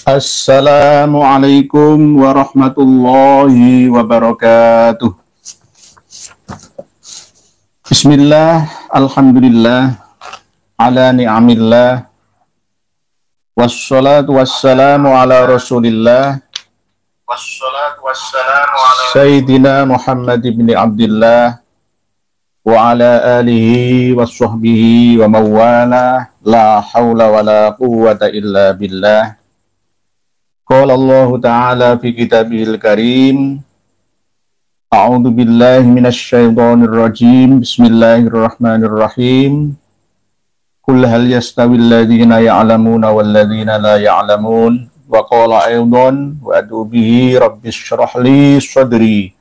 Assalamualaikum warahmatullahi wabarakatuh. Bismillah, alhamdulillah, ala ni'amillah, wassalatu wassalamu ala rasulillah, Sayyidina Muhammad ibn Abdullah, wa ala alihi wa sahbihi wa mawala, la hawla wa la quwwata illa billah. Qala Allah Ta'ala fi kitabihil karim, A'udzu billahi minasy syaithanir rajim. Bismillahirrahmanirrahim. Qul hal yastawil ladzina ya'lamuna wal ladzina la ya'lamun. Wa qala aidan wa adu bihi rabbis shrah li sadri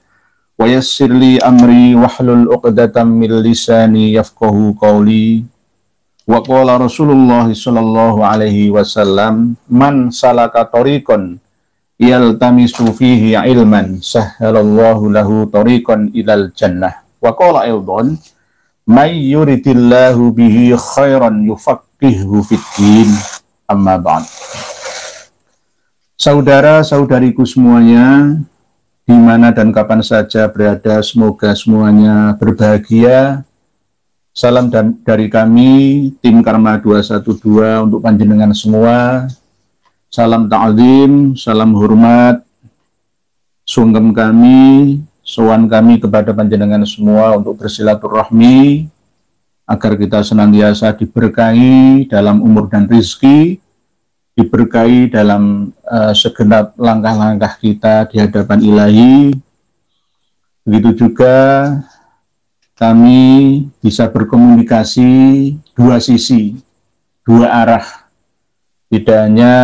wa yassir li amri wahlul 'uqdatam min lisani yafqahu qawli. Wa qala Rasulullah sallallahu alaihi wasallam, man salaka tariqan yaltamisu fihi ilman sahhalallahu lahu tariqan ilal jannah. Wa qala aidan, may yuridillahu bihi khairan yufaqqihhu fid-din. Amma ba'd. Saudara-saudariku semuanya, di mana dan kapan saja berada, semoga semuanya berbahagia. Salam dari kami, tim Karma 212 untuk panjenengan semua. Salam ta'zim, salam hormat, sungkem kami, sowan kami kepada panjenengan semua untuk bersilaturahmi, agar kita senantiasa diberkahi dalam umur dan rizki, diberkahi dalam segenap langkah-langkah kita di hadapan Ilahi. Begitu juga kami bisa berkomunikasi dua sisi, dua arah. Tidak hanya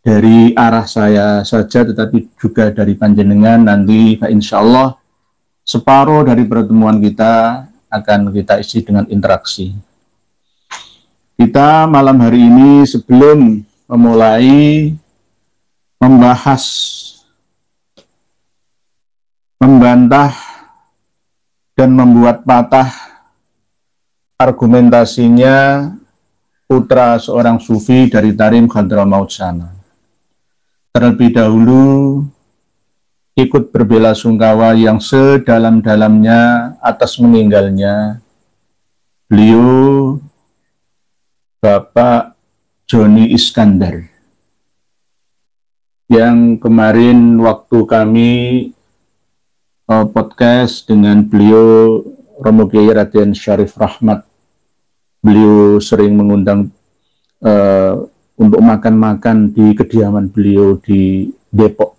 dari arah saya saja, tetapi juga dari panjenengan. Nanti insya Allah separuh dari pertemuan kita akan kita isi dengan interaksi. Kita malam hari ini sebelum memulai membahas, membantah, dan membuat patah argumentasinya putra seorang sufi dari Tarim Hadramaut sana. Terlebih dahulu ikut berbela-sungkawa yang sedalam-dalamnya atas meninggalnya beliau Bapak Joni Iskandar, yang kemarin waktu kami podcast dengan beliau Romo Kiai Raden Syarif Rahmat, beliau sering mengundang untuk makan-makan di kediaman beliau di Depok.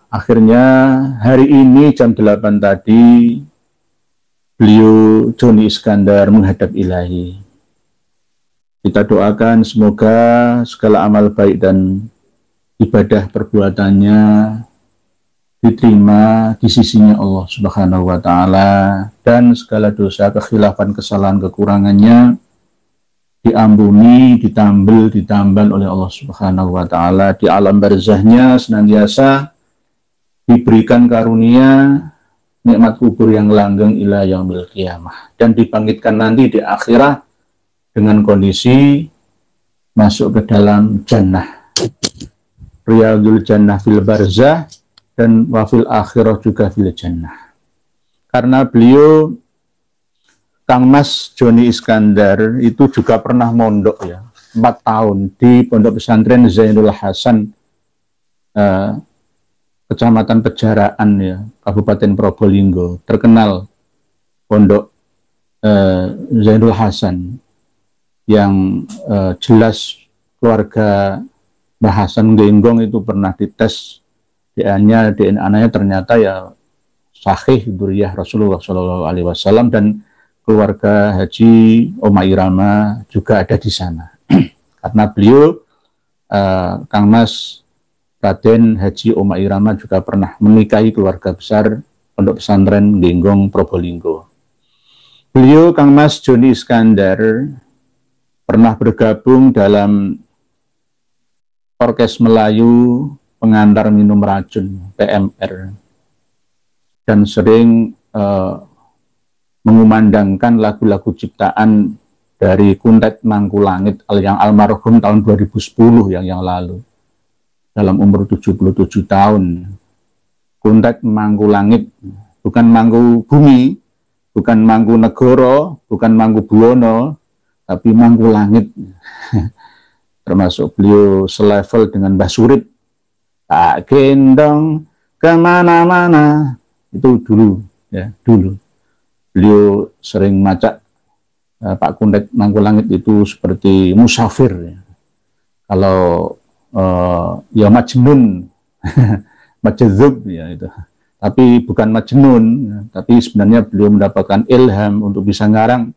Akhirnya hari ini jam 8 tadi beliau Joni Iskandar menghadap Ilahi. Kita doakan semoga segala amal baik dan ibadah perbuatannya diterima di sisinya Allah Subhanahu wa Ta'ala, dan segala dosa, kekhilafan, kesalahan, kekurangannya diampuni, ditambal oleh Allah Subhanahu wa Ta'ala. Di alam barzahnya senantiasa diberikan karunia nikmat kubur yang langgeng ila yaumil qiyamah, dan dibangkitkan nanti di akhirat dengan kondisi masuk ke dalam jannah, riyadul jannah fil barzah, dan wafil akhirah juga fil jannah. Karena beliau, Kang Mas Joni Iskandar itu juga pernah mondok ya, 4 tahun di Pondok Pesantren Zainul Hasan, Kecamatan Pejaraan ya, Kabupaten Probolinggo. Terkenal Pondok Zainul Hasan, yang jelas keluarga Mbah Hasan Genggong itu pernah dites DNA-nya ternyata ya sahih dzurriyyah Rasulullah Shallallahu Alaihi Wasallam, dan keluarga Haji Oma Irama juga ada di sana. Karena beliau Kang Mas Raden Haji Oma Irama juga pernah menikahi keluarga besar Pondok Pesantren Genggong Probolinggo. Beliau Kang Mas Joni Iskandar pernah bergabung dalam Orkes Melayu Pengantar Minum Racun PMR, dan sering mengumandangkan lagu-lagu ciptaan dari Kuntet Mangkulangit yang almarhum tahun 2010 yang lalu, dalam umur 77 tahun. Kuntet Mangkulangit, bukan Mangku Bumi, bukan Mangku Negoro, bukan Mangku Buwono, tapi Mangkulangit. Termasuk beliau selevel dengan Mbah Surip. Tak gendong kemana-mana, itu dulu, ya dulu. Beliau sering macak Pak Kuntet Mangkulangit itu seperti musafir. Ya. Kalau ya Majnun, Majdzub ya itu. Tapi bukan Majnun, ya. Tapi sebenarnya beliau mendapatkan ilham untuk bisa ngarang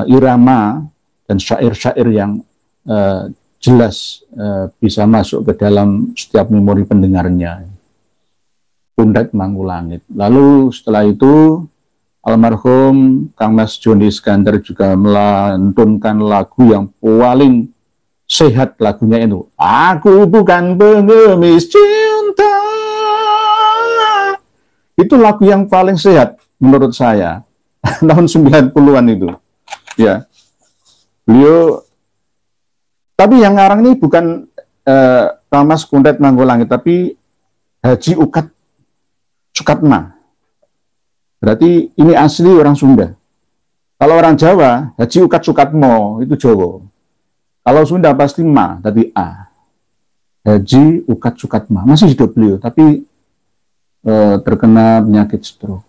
irama dan syair-syair yang jelas bisa masuk ke dalam setiap memori pendengarnya. Kuntet Mangkulangit. Lalu setelah itu almarhum Kang Mas Joni Iskandar juga melantunkan lagu yang paling sehat, lagunya itu Aku Bukan Pengemis Cinta. Itu lagu yang paling sehat menurut saya tahun 90-an itu. Ya. Beliau, tapi yang ngarang ini bukan Kang Mas Kuntet Mangkulangit, tapi Haji Ukat Sukatma. Berarti ini asli orang Sunda. Kalau orang Jawa, Haji Ukat Sukatmo, itu Jawa. Kalau Sunda pasti Ma, tadi A. Haji Ukat Sukatma. Masih hidup beliau, tapi terkena penyakit stroke.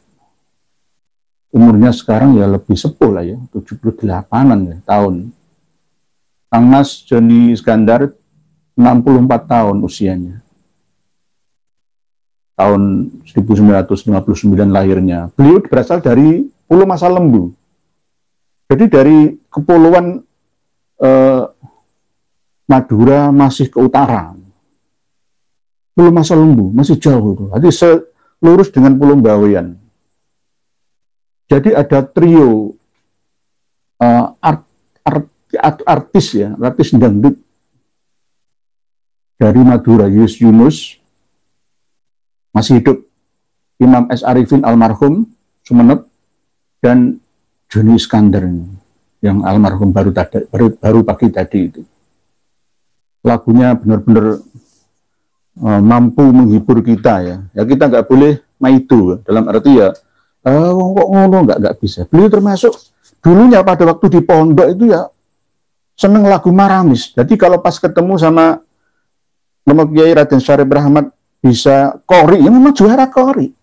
Umurnya sekarang ya lebih sepuh lah ya, 78-an ya, tahun. Kang Mas Joni Iskandar 64 tahun usianya. Tahun 1959 lahirnya. Beliau berasal dari Pulau Masa Lembu. Jadi dari kepulauan Madura masih ke utara. Pulau Masa Lembu masih jauh itu. Jadi selurus dengan Pulau Bawean. Jadi ada trio artis ya, artis dangdut dari Madura, Yunus masih hidup, Imam S. Arifin almarhum Sumenep, dan Joni Iskandar yang almarhum baru pagi tadi itu. Lagunya benar-benar mampu menghibur kita ya. Ya kita nggak boleh maido dalam arti ya kok ngono nggak bisa. Beliau termasuk dulunya pada waktu di pondok itu ya seneng lagu Maramis. Jadi kalau pas ketemu sama Kiai Raden Syarif Rahmat bisa kori, ya memang juara kori.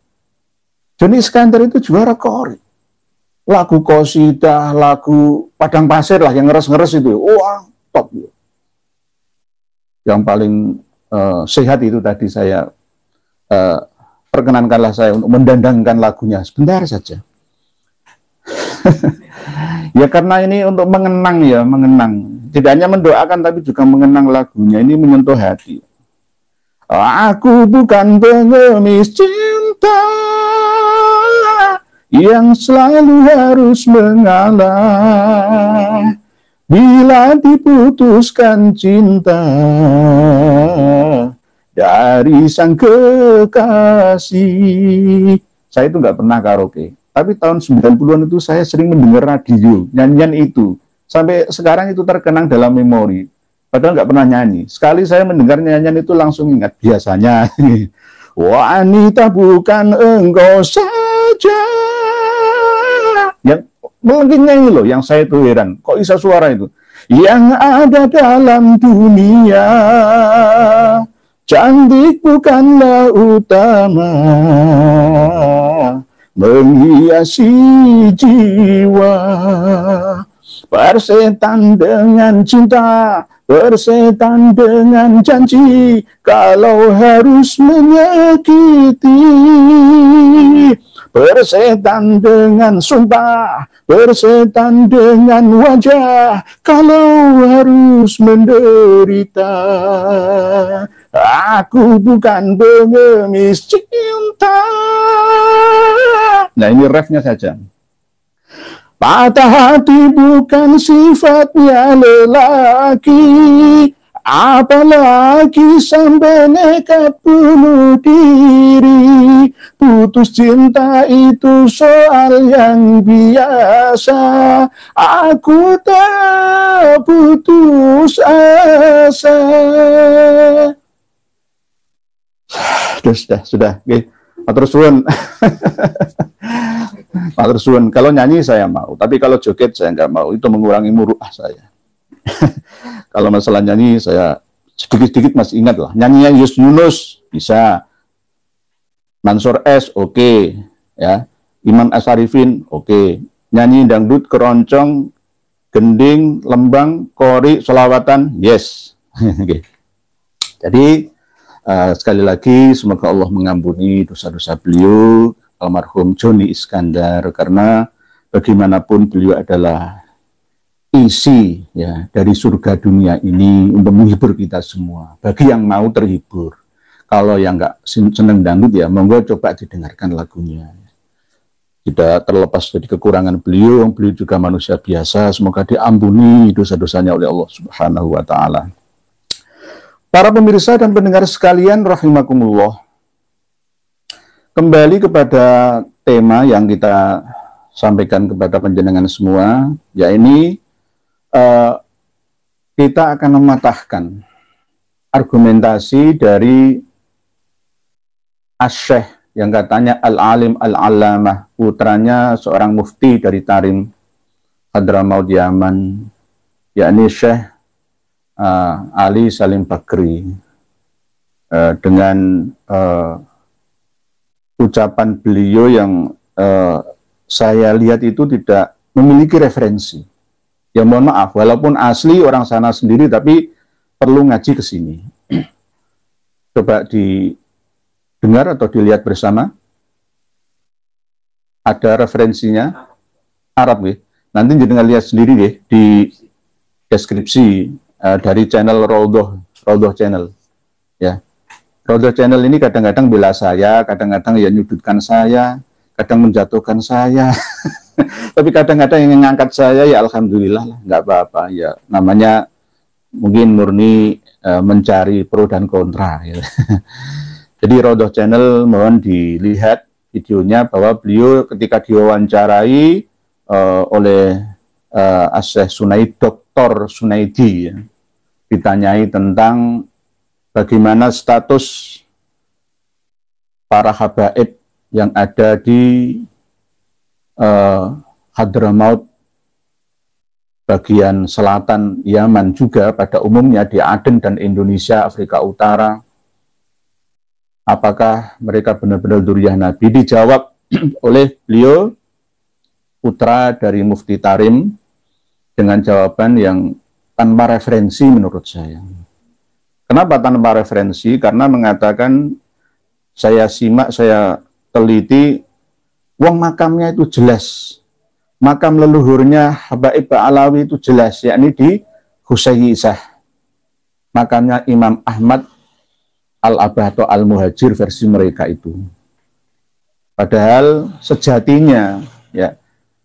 Joni Iskandar itu juara kori. Lagu Qosidah, lagu Padang Pasir lah yang ngeres-ngeres itu. Wah, top. Yang paling sehat itu tadi saya perkenankanlah saya untuk mendandangkan lagunya sebentar saja. Ya karena ini untuk mengenang ya, mengenang. Tidak hanya mendoakan tapi juga mengenang lagunya. Ini menyentuh hati. Aku bukan pengemis cinta yang selalu harus mengalah bila diputuskan cinta dari sang kekasih. Saya itu nggak pernah karaoke. Tapi tahun 90-an itu saya sering mendengar radio, nyanyian itu. Sampai sekarang itu terkenang dalam memori. Padahal nggak pernah nyanyi. Sekali saya mendengar nyanyian itu langsung ingat. Biasanya, wanita bukan engkau saja. Yang melengking nyanyi loh, yang saya itu heran. Kok bisa suara itu? Yang ada dalam dunia, cantik bukanlah utama, menghiasi jiwa. Persetan dengan cinta, persetan dengan janji, kalau harus menyakiti. Persetan dengan sumpah, persetan dengan wajah, kalau harus menderita. Aku bukan pengemis cinta. Nah ini refnya saja. Patah hati bukan sifatnya lelaki, Apalagi sampai nekat bunuh diri. Putus cinta itu soal yang biasa. Aku tak putus asa. Sudah. Okay. Matur suwun. Matur suwun. Kalau nyanyi saya mau, tapi kalau joget saya nggak mau. Itu mengurangi muruah saya. Kalau masalah nyanyi saya sedikit-sedikit masih ingat lah. Nyanyinya Yunus bisa, Mansur S oke, ya, Imam Asarifin oke. Nyanyi dangdut, keroncong, gending, lembang, kori, solawatan, yes. Okay. Jadi sekali lagi semoga Allah mengampuni dosa-dosa beliau, almarhum Joni Iskandar, karena bagaimanapun beliau adalah isi ya dari surga dunia ini untuk menghibur kita semua. Bagi yang mau terhibur, kalau yang nggak seneng dangdut ya monggo coba didengarkan lagunya. Tidak terlepas dari kekurangan beliau juga manusia biasa. Semoga diampuni dosa-dosanya oleh Allah Subhanahu Wa Taala. Para pemirsa dan pendengar sekalian rahimakumullah, kembali kepada tema yang kita sampaikan kepada panjenengan semua, yaitu kita akan mematahkan argumentasi dari Asy-Syaikh yang katanya Al-Alim Al-Allamah, putranya seorang mufti dari Tarim, Hadramaut Yaman, yakni Syekh Ali Salim Bakri, dengan ucapan beliau yang saya lihat itu tidak memiliki referensi. Ya mohon maaf, walaupun asli orang sana sendiri, tapi perlu ngaji ke sini. Coba didengar atau dilihat bersama. Ada referensinya Arab, ya. Nanti jenengan lihat sendiri ya di deskripsi dari channel Raudhah Channel. Ya, Raudhah Channel ini kadang-kadang bela saya, kadang-kadang ya nyudutkan saya, kadang menjatuhkan saya. Tapi kadang-kadang yang ngangkat saya ya alhamdulillah lah, nggak apa-apa ya, namanya mungkin murni mencari pro dan kontra ya. Jadi Raudhah Channel mohon dilihat videonya, bahwa beliau ketika diwawancarai oleh Asy-Syaikh Sunaidi, Dr. Sunaidi ya, ditanyai tentang bagaimana status para habaib yang ada di Hadramaut bagian selatan Yaman, juga pada umumnya di Aden dan Indonesia, Afrika Utara. Apakah mereka benar-benar dzurriyyah Nabi? Dijawab oleh beliau, putra dari Mufti Tarim, dengan jawaban yang tanpa referensi menurut saya. Kenapa tanpa referensi? Karena mengatakan, saya simak, saya teliti, wong makamnya itu jelas, makam leluhurnya Habaib Ba'alawi itu jelas, yakni di Husayyisah, makamnya Imam Ahmad Al-Abah atau Al-Muhajir versi mereka itu. Padahal sejatinya ya,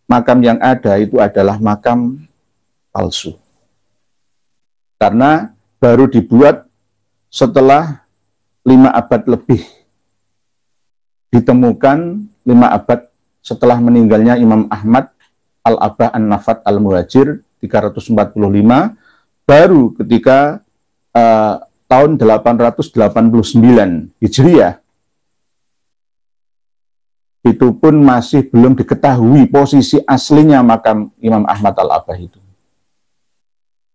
makam yang ada itu adalah makam palsu, karena baru dibuat setelah 5 abad lebih, ditemukan 5 abad setelah meninggalnya Imam Ahmad Al-Abah An-Nafat Al-Muhajir 345, baru ketika tahun 889 Hijriah itu pun masih belum diketahui posisi aslinya makam Imam Ahmad Al-Abah itu.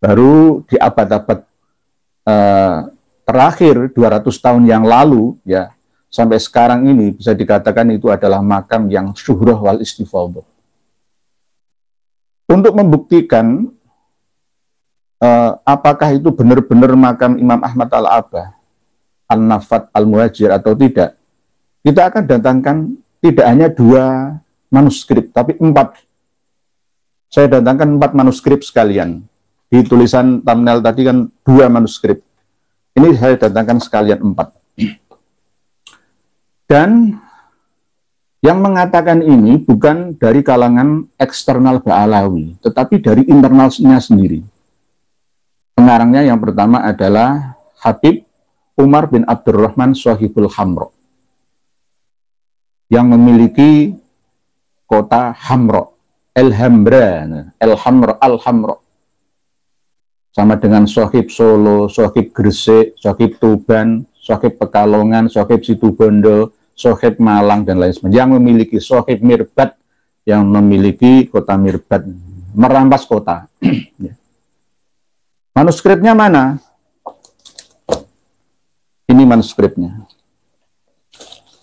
Baru di abad-abad terakhir 200 tahun yang lalu ya, sampai sekarang ini bisa dikatakan itu adalah makam yang syuhrah wal istifadhah. Untuk membuktikan apakah itu benar-benar makam Imam Ahmad Al-Abah An-Nafat Al-Muhajir atau tidak, kita akan datangkan tidak hanya 2 manuskrip, tapi 4. Saya datangkan 4 manuskrip sekalian. Di tulisan thumbnail tadi kan 2 manuskrip. Ini saya datangkan sekalian 4. Dan yang mengatakan ini bukan dari kalangan eksternal Ba'alawi, tetapi dari internalnya sendiri. Pengarangnya yang pertama adalah Habib Umar bin Abdurrahman Shahibul Hamro, yang memiliki kota Hamro, El-Hambra, El-Hamro, Al-Hamro. Sama dengan Shahib Solo, Shahib Gresik, Shahib Tuban, Shahib Pekalongan, Shahib Situbondo, Shahib Malang, dan lain sebagainya. Yang memiliki Shahib Mirbat, yang memiliki kota Mirbat, merampas kota. Manuskripnya mana? Ini manuskripnya.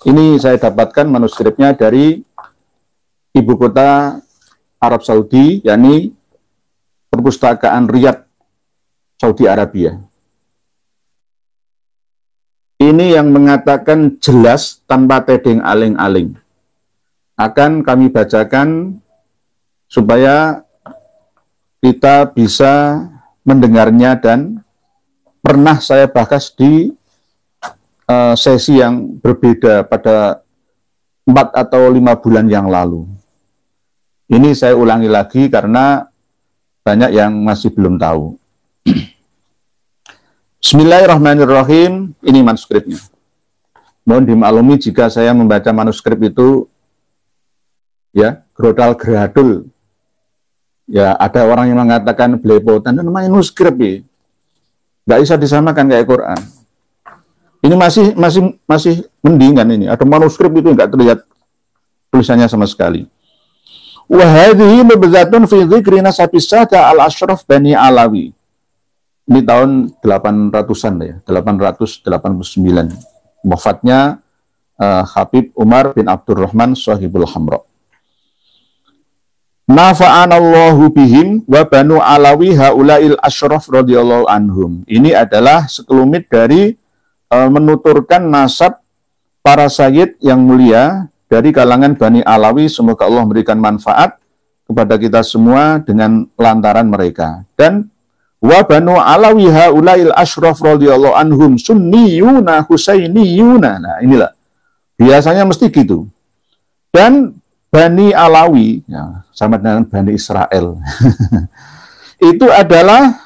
Ini saya dapatkan manuskripnya dari ibu kota Arab Saudi, yakni Perpustakaan Riyadh, Saudi Arabia. Ini yang mengatakan jelas tanpa tedeng aling-aling. Akan kami bacakan supaya kita bisa mendengarnya, dan pernah saya bahas di sesi yang berbeda pada 4 atau 5 bulan yang lalu. Ini saya ulangi lagi karena banyak yang masih belum tahu. Bismillahirrahmanirrahim. Ini manuskripnya. Mohon dimaklumi jika saya membaca manuskrip itu ya grodal geradul. Ya, ada orang yang mengatakan belepotan, namanya manuskrip ya. Nggak bisa disamakan kayak Quran. Ini masih mendingan ini. Ada manuskrip itu nggak terlihat tulisannya sama sekali. Wa hadhihi mubzatun fi dzikri nasabis sada al-ashraf Bani Alawi. Ini tahun 800-an ya, 889. Wafatnya Habib Umar bin Abdurrahman Shahibul Hamro. Nafa'anallahu bihim wa banu alawi haula'il asyraf radhiyallahu anhum. Ini adalah sekelumit dari menuturkan nasab para sayyid yang mulia dari kalangan Bani Alawi. Semoga Allah memberikan manfaat kepada kita semua dengan lantaran mereka. Dan wa banu alawi haula'il asyraf radhiyallahu anhum sunniyuna husainiyuna. Nah, inilah. Biasanya mesti gitu. Dan Bani Alawi, ya, sama dengan Bani Israel, itu adalah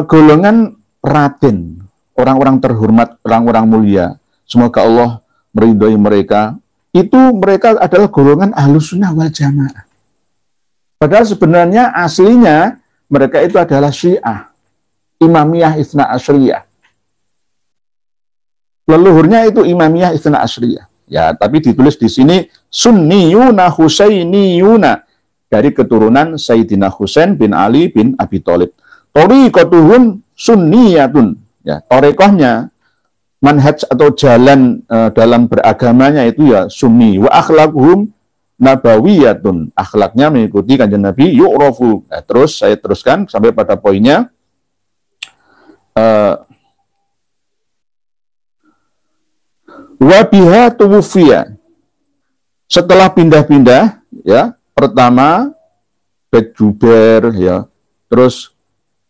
golongan ratin, orang-orang terhormat, orang-orang mulia. Semoga Allah meridhoi mereka. Itu mereka adalah golongan Ahlus Sunnah wal Jamaah. Padahal sebenarnya aslinya mereka itu adalah Syiah, Imamiyah Itsna Asyriyah. Leluhurnya itu Imamiyah Itsna Asyriyah. Ya, tapi ditulis di sini Sunniyuna Husainiyuna, dari keturunan Sayyidina Husain bin Ali bin Abi Thalib. Thariqatuhum sunniyatun. Ya, thariqahnya, manhaj atau jalan dalam beragamanya itu ya sunni. Wa akhlaquhum nabawiyatun. Akhlaknya mengikuti kanjeng Nabi yu'rafu. Nah, terus saya teruskan sampai pada poinnya. Wa biha tuwfiya. Setelah pindah-pindah, ya, pertama Bet Jubair, ya, terus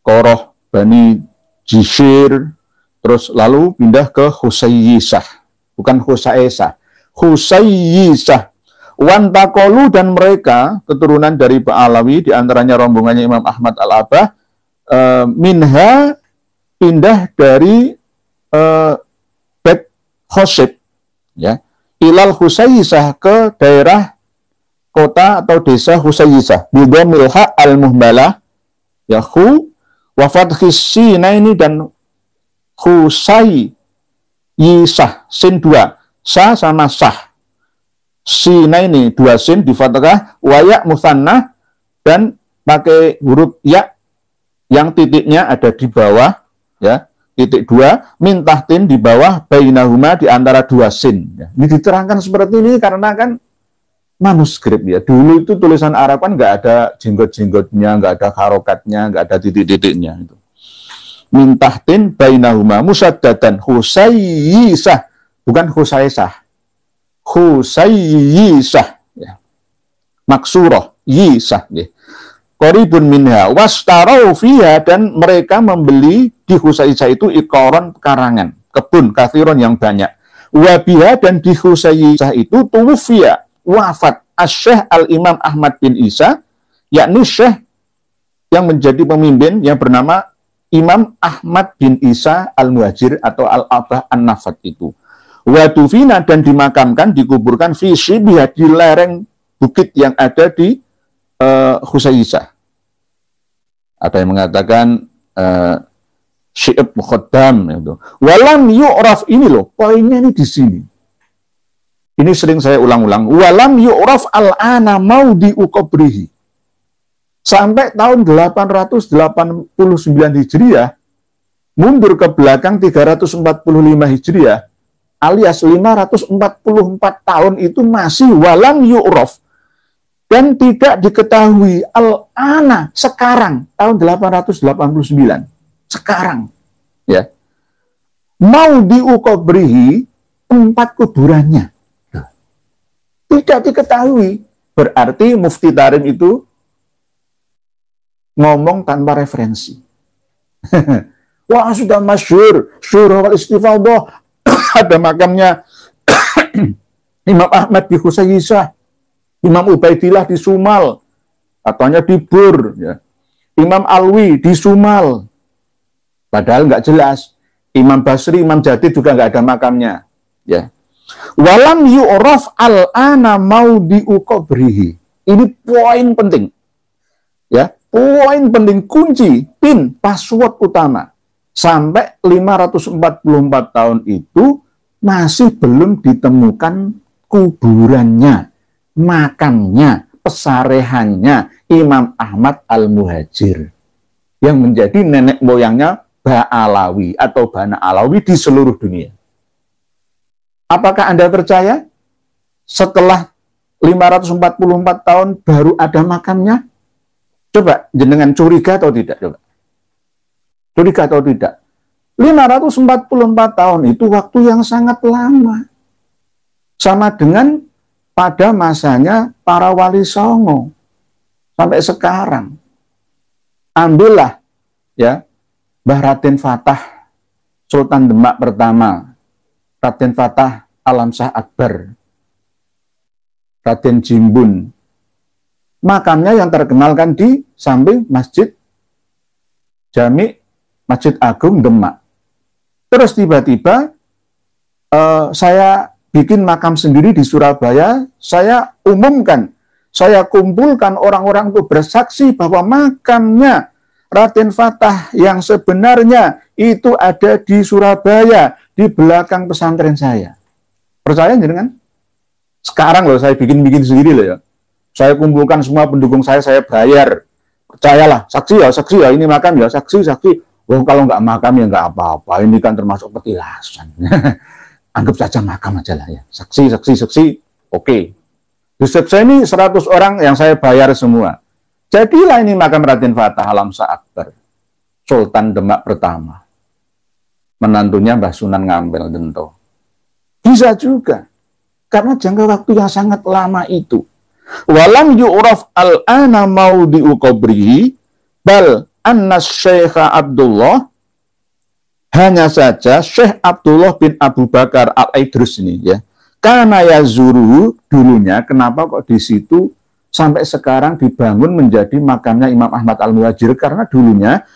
Qoroh Bani Jishir, terus lalu pindah ke Husayyisah, bukan Husaisah, Husayyisah. Wantaqolu, dan mereka keturunan dari Ba'alawi, diantaranya rombongannya Imam Ahmad Al-Abah, minha, pindah dari Bet Khosib, ya, ilal Husayyisah, ke daerah kota atau desa Husayyisah, bidhamil ha al-muhmalah, ya, hu wa fathis sinaini, dan Husayyisah, sin 2, sa sama sah, sinaini 2 sin di fathah, wa ya musanna, dan pakai huruf ya yang titiknya ada di bawah, ya, titik 2, min tahtin, di bawah, bainahuma, di antara 2 sin. Ya. Ini diterangkan seperti ini karena kan manuskrip, ya. Dulu itu tulisan Arab kan nggak ada jenggot-jenggotnya, nggak ada harokatnya, nggak ada titik-titiknya. Itu. Min tahtin bainahuma musaddatan Husayyisah, bukan Husaisah. Husayyisah. Ya. Maksurah, yisah. Ya. Qaribun minha wastarau fiha, dan mereka membeli di Husayyisah itu ikoron, karangan, kebun kathiron yang banyak. Wabiha, dan di Husayyisah itu tuwfiya, wafat Asy-Syaikh Al-Imam Ahmad bin Isa, yakni Syekh yang menjadi pemimpin yang bernama Imam Ahmad bin Isa Al-Muhajir atau Al-Abah An-Nafat itu. Wadufina, dan dimakamkan, dikuburkan fi Shibiyah, di lereng bukit yang ada di Husaysah. Ada yang mengatakan Syi'ab Mukhaddam itu. Walam yu'raf, ini loh, poinnya ini di sini. Ini sering saya ulang-ulang. Walam yu'raf al-ana maudi uqabrihi. Sampai tahun 889 Hijriah, mundur ke belakang 345 Hijriah, alias 544 tahun itu masih walam yu'raf, dan tidak diketahui al-ana, sekarang, tahun 889, sekarang, ya, mau diukobrihi, tempat kuburannya, tidak diketahui. Berarti Mufti Tarim itu ngomong tanpa referensi. Wah, sudah masyhur, syurah wal istifadah, ada makamnya Imam Ahmad di Husaysah, Imam Ubaidillah di Sumal, katanya di Bur, ya. Imam Alwi di Sumal, padahal nggak jelas. Imam Basri, Imam Jadid juga nggak ada makamnya, ya. Walam yu'raf al-ana maudhi'u qabrihi. Ini poin penting, ya. Poin penting, kunci, pin, password utama. Sampai 544 tahun itu masih belum ditemukan kuburannya, makamnya, pesarehannya Imam Ahmad Al-Muhajir, yang menjadi nenek moyangnya Ba'alawi atau Bana Alawi di seluruh dunia. Apakah Anda percaya setelah 544 tahun baru ada makamnya? Coba jenengan curiga atau tidak? Coba. Curiga atau tidak? 544 tahun itu waktu yang sangat lama. Sama dengan pada masanya para wali songo. Sampai sekarang. Ambillah, ya, Mbah Raden Fatah, Sultan Demak pertama, Raden Fatah Alam Shah Akbar, Raden Jimbun. Makamnya yang terkenal kan di samping Masjid Jami Masjid Agung Demak. Terus tiba-tiba saya bikin makam sendiri di Surabaya, saya umumkan, saya kumpulkan orang-orang untuk bersaksi bahwa makamnya Raden Fatah yang sebenarnya itu ada di Surabaya, di belakang pesantren saya. Percaya jangan? Sekarang loh saya bikin sendiri loh ya. Saya kumpulkan semua pendukung saya bayar. Percayalah, saksi ya, ini makam ya, saksi. Oh, kalau nggak makam ya nggak apa-apa, ini kan termasuk petilasan. Anggap saja makam aja lah ya. Saksi, oke. Di saya ini 100 orang yang saya bayar semua. Jadilah ini makam Raden Fatah Alam Shah Akbar, Sultan Demak pertama. Menantunya Mbah Sunan Ngampel Dento. Bisa juga, karena jangka waktu yang sangat lama itu. Walam yu'raf al-ana maudhi'u qabrihi bal anna Syekh Abdullah, hanya saja Syekh Abdullah bin Abu Bakar Al-Idrus ini ya, karena yazuru dulunya, kenapa kok di situ sampai sekarang dibangun menjadi makamnya Imam Ahmad Al-Muhajir, karena dulunya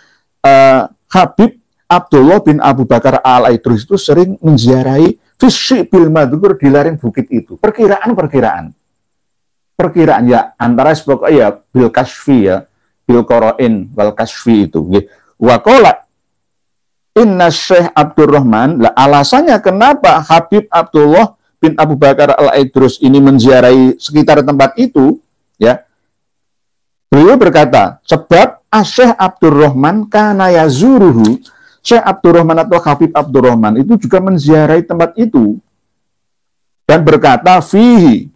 Habib Abdullah bin Abu Bakar Al-Idrus itu sering menziarahi fisyi bil madhkur, di lereng bukit itu. Perkiraan ya, antara pokoknya ya bil kasfi ya, bil qarain wal kasfi itu. Wa qala inna Syekh Abdurrahman, lah alasannya kenapa Habib Abdullah bin Abu Bakar Al-Idrus ini menziarahi sekitar tempat itu, ya. Beliau berkata, sebab Syekh Abdurrahman kana yazuruhu, Syekh Abdurrahman atau Habib Abdurrahman itu juga menziarahi tempat itu dan berkata fihi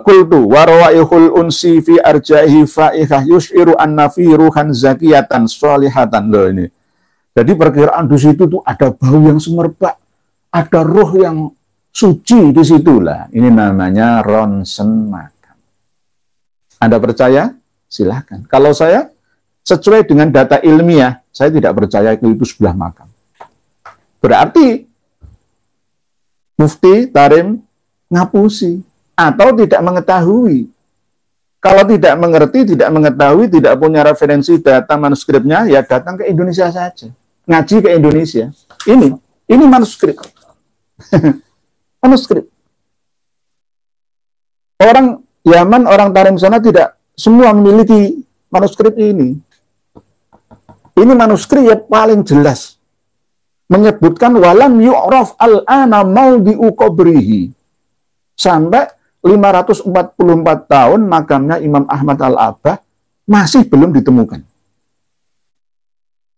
kultu warawaihul unsi fi arjahi faihah yus'iru anna fi ruhan zakiyatan sholihatan. Loh ini. Jadi perkiraan di situ tuh ada bau yang semerbak, ada roh yang suci di situlah. Ini namanya ronsen makam. Anda percaya? Silahkan. Kalau saya sesuai dengan data ilmiah, saya tidak percaya itu sebuah makam. Berarti Mufti Tarim ngapusi atau tidak mengetahui. Kalau tidak mengerti, tidak mengetahui, tidak punya referensi data manuskripnya, ya datang ke Indonesia saja. Ngaji ke Indonesia. Ini manuskrip. Manuskrip. Orang Yaman, orang Tarim sana tidak semua memiliki manuskrip ini. Ini manuskrip yang paling jelas. Menyebutkan walam yu'raf al-ana maudhi'u qabrihi. Sampai 544 tahun makamnya Imam Ahmad Al-Abbah masih belum ditemukan.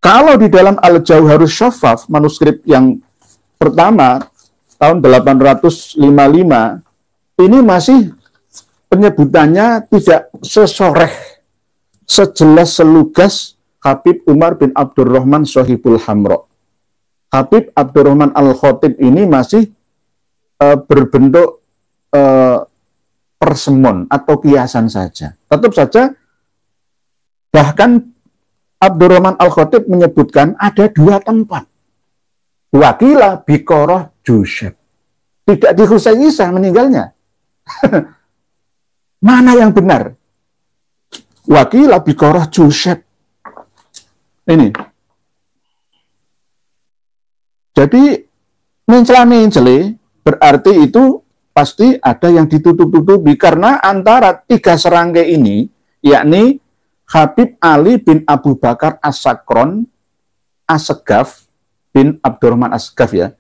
Kalau di dalam Al-Jauharus Syaffaf, manuskrip yang pertama tahun 855, ini masih penyebutannya tidak sesoreh, sejelas selugas Habib Umar bin Abdurrahman Shahibul Hamra. Habib Abdurrahman Al-Khatib ini masih berbentuk persemon atau kiasan saja. Tetap saja, bahkan Abdurrahman Al-Khatib menyebutkan ada 2 tempat. Wakilah Bikoroh Jusyab. Tidak di Husainisa meninggalnya. Mana yang benar? Wakilah Bikoroh Jusyab. Ini. Jadi, mencela-mencele berarti itu pasti ada yang ditutup-tutupi, karena antara 3 serangkai ini, yakni Habib Ali bin Abu Bakar As-Sakron As-Segaf bin Abdurrahman As-Segaf, ya,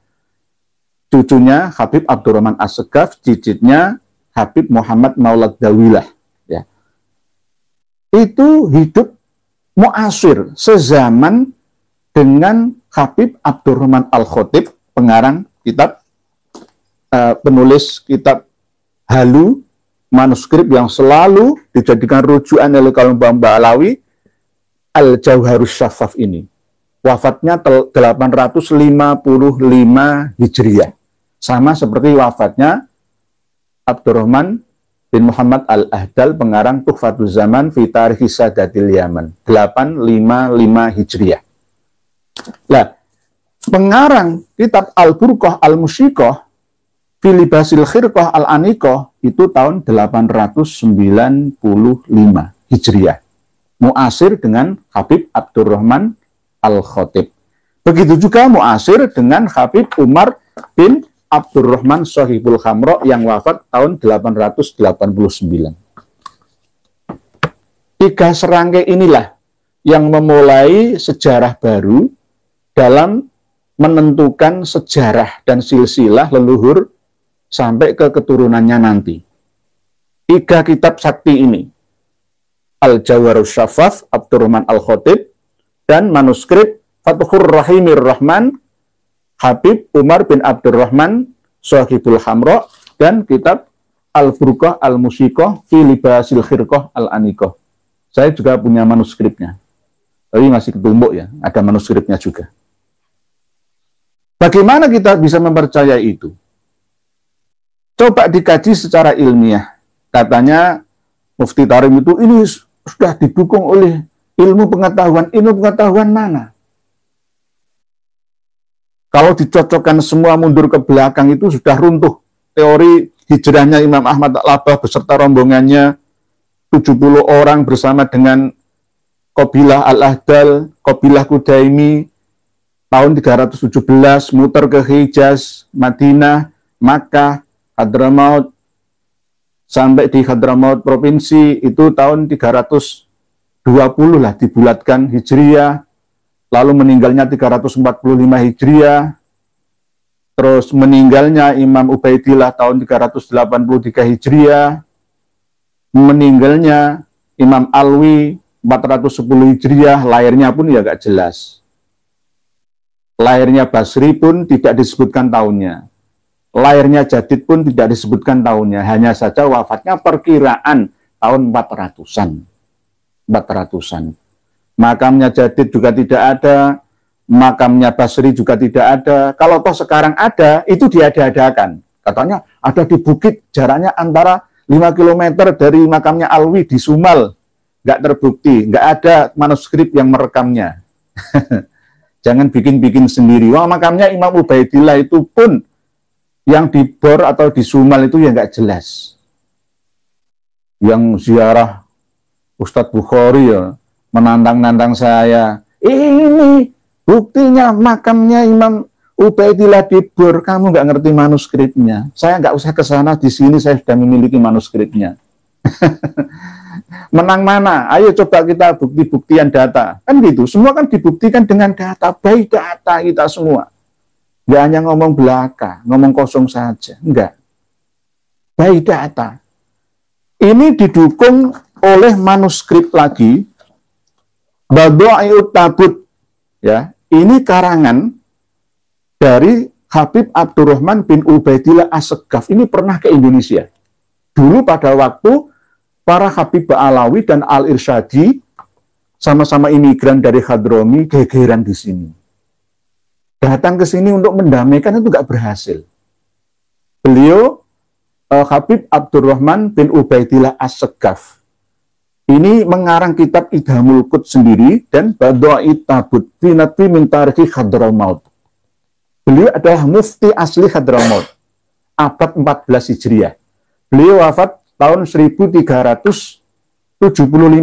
cucunya Habib Abdurrahman As-Segaf, cicitnya Habib Muhammad Maulad Dawilah, ya, itu hidup muasir sezaman dengan Habib Abdurrahman Al-Khatib, pengarang kitab, penulis kitab Halu, manuskrip yang selalu dijadikan rujukan oleh kaum Mbah Alawi, Al-Jauharus Syaffaf ini. Wafatnya 855 Hijriah. Sama seperti wafatnya Abdurrahman bin Muhammad Al-Ahdal, pengarang Tuhfatul Zaman fi Tarikh Sadatil Yaman, 855 Hijriah. Nah, pengarang kitab Al-Burqah Al-Musyiqah Filibasil Khirqah Al-Aniqah itu tahun 895 Hijriah. Muasir dengan Habib Abdurrahman Al-Khatib. Begitu juga muasir dengan Habib Umar bin Abdurrahman Shahibul Hamra yang wafat tahun 889. 3 serangkai inilah yang memulai sejarah baru dalam menentukan sejarah dan silsilah leluhur sampai ke keturunannya nanti. 3 kitab sakti ini, Al-Jauharus Syaffaf Abdurrahman Al-Khatib, dan manuskrip Fathur Rahimir Rahman Habib Umar bin Abdurrahman Shahibul Hamra, dan kitab Al-Burqah Al-Musyiqah fi Libasil Khirqah Al-Aniqah. Saya juga punya manuskripnya, tapi masih ketumbuk, ya, ada manuskripnya juga. Bagaimana kita bisa mempercayai itu? Coba dikaji secara ilmiah. Katanya Mufti Tarim itu ini sudah didukung oleh ilmu pengetahuan. Ilmu pengetahuan mana? Kalau dicocokkan semua mundur ke belakang itu sudah runtuh. Teori hijrahnya Imam Ahmad Al-Abbah beserta rombongannya 70 orang bersama dengan Qabilah Al-Ahdal, Qabilah Kudaimi, tahun 317 muter ke Hijaz, Madinah, Makkah, Hadramaut, sampai di Hadramaut provinsi itu tahun 320 lah dibulatkan Hijriah, lalu meninggalnya 345 Hijriah, terus meninggalnya Imam Ubaidillah tahun 383 Hijriah, meninggalnya Imam Alwi 410 Hijriah, lahirnya pun ya gak jelas. Lahirnya Basri pun tidak disebutkan tahunnya. Lahirnya Jadid pun tidak disebutkan tahunnya. Hanya saja wafatnya perkiraan tahun 400-an. 400-an. Makamnya Jadid juga tidak ada. Makamnya Basri juga tidak ada. Kalau toh sekarang ada, itu diada-adakan. Katanya ada di bukit, jaraknya antara 5 km dari makamnya Alwi di Sumal. Nggak terbukti. Nggak ada manuskrip yang merekamnya. Jangan bikin-bikin sendiri. Wah, makamnya Imam Ubaidillah itu pun yang di Bor atau di Sumal itu ya nggak jelas. yang ziarah Ustadz Bukhari ya, menantang-nantang saya. Ini buktinya makamnya Imam Ubaidillah di Bor. Kamu nggak ngerti manuskripnya. Saya nggak usah ke sana, di sini saya sudah memiliki manuskripnya. Menang mana? Ayo coba kita bukti-buktian data. Kan gitu, semua kan dibuktikan dengan data, baik data kita semua. Nggak hanya ngomong belaka, ngomong kosong saja. Enggak. Baik data. Ini didukung oleh manuskrip lagi, Badha'iut Tabut. Ya, ini karangan dari Habib Abdurrahman bin Ubaidillah As-Seghaf. Ini pernah ke Indonesia. Dulu pada waktu para Habib Ba'alawi dan Al-Irsyadi sama-sama imigran dari Hadrami gegeran di sini. Datang ke sini untuk mendamaikan itu nggak berhasil. Beliau Habib Abdurrahman bin Ubaidillah As-Seghaf ini mengarang kitab Idhamul Quds sendiri dan Badha'iut Tabut fi Nadwi min Tarikhi Hadramaut. Beliau adalah mufti asli Hadramaut abad 14 Hijriah. Beliau wafat tahun 1375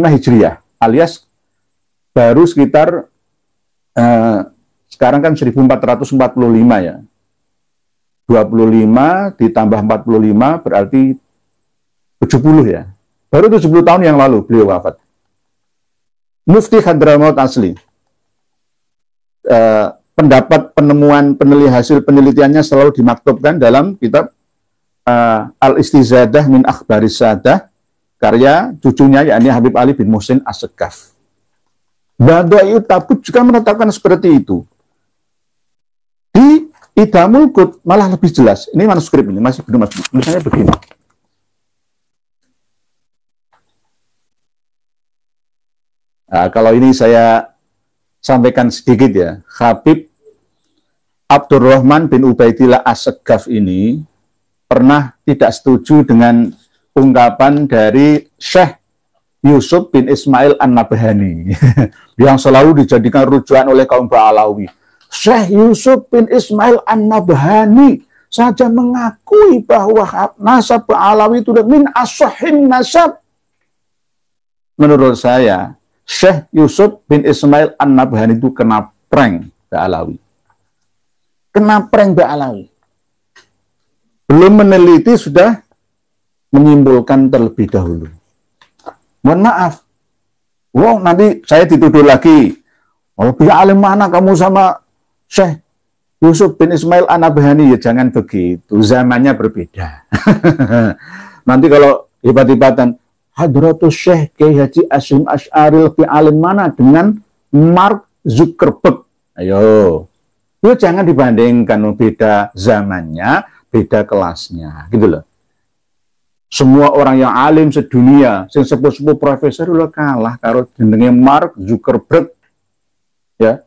Hijriah, alias baru sekitar sekarang kan 1445 ya. 25 ditambah 45 berarti 70 ya. Baru 70 tahun yang lalu beliau wafat. Mufti Hadramaut asli. Pendapat, penemuan, hasil penelitiannya selalu dimaktubkan dalam kitab Al-Istizadah min Akhbaris Sadah, karya cucunya yakni Habib Ali bin Muhsin As-Seghaf. Badha'iut Tabut juga menetapkan seperti itu. Di Idhamul Quds malah lebih jelas. Ini manuskrip ini masih belum masuk. Tulisannya begini. Nah, kalau ini saya sampaikan sedikit ya. Habib Abdurrahman bin Ubaidillah As-Seghaf ini pernah tidak setuju dengan ungkapan dari Syekh Yusuf bin Ismail An-Nabhani yang selalu dijadikan rujukan oleh kaum Ba'alawi. Syekh Yusuf bin Ismail An-Nabhani saja mengakui bahwa nasab Ba'alawi itu min as-sahhin nasab. Menurut saya, Syekh Yusuf bin Ismail An-Nabhani itu kena prank Ba'alawi. Kena prank Ba'alawi. Belum meneliti sudah menyimpulkan terlebih dahulu. Mohon maaf. Wow, nanti saya dituduh lagi. Lebih alim mana kamu sama Syekh Yusuf bin Ismail An-Nabhani? Ya jangan begitu. Zamannya berbeda. Nanti kalau hebat-hebatan, Hadratus Syekh Kiai Haji Hasyim Asy'ari lebih alim mana dengan Mark Zuckerberg? Ayo. Ya jangan dibandingkan, beda zamannya, beda kelasnya, gitu loh. Semua orang yang alim sedunia, yang sepuh-sepuh profesor udah kalah karo jenenge Mark Zuckerberg, ya,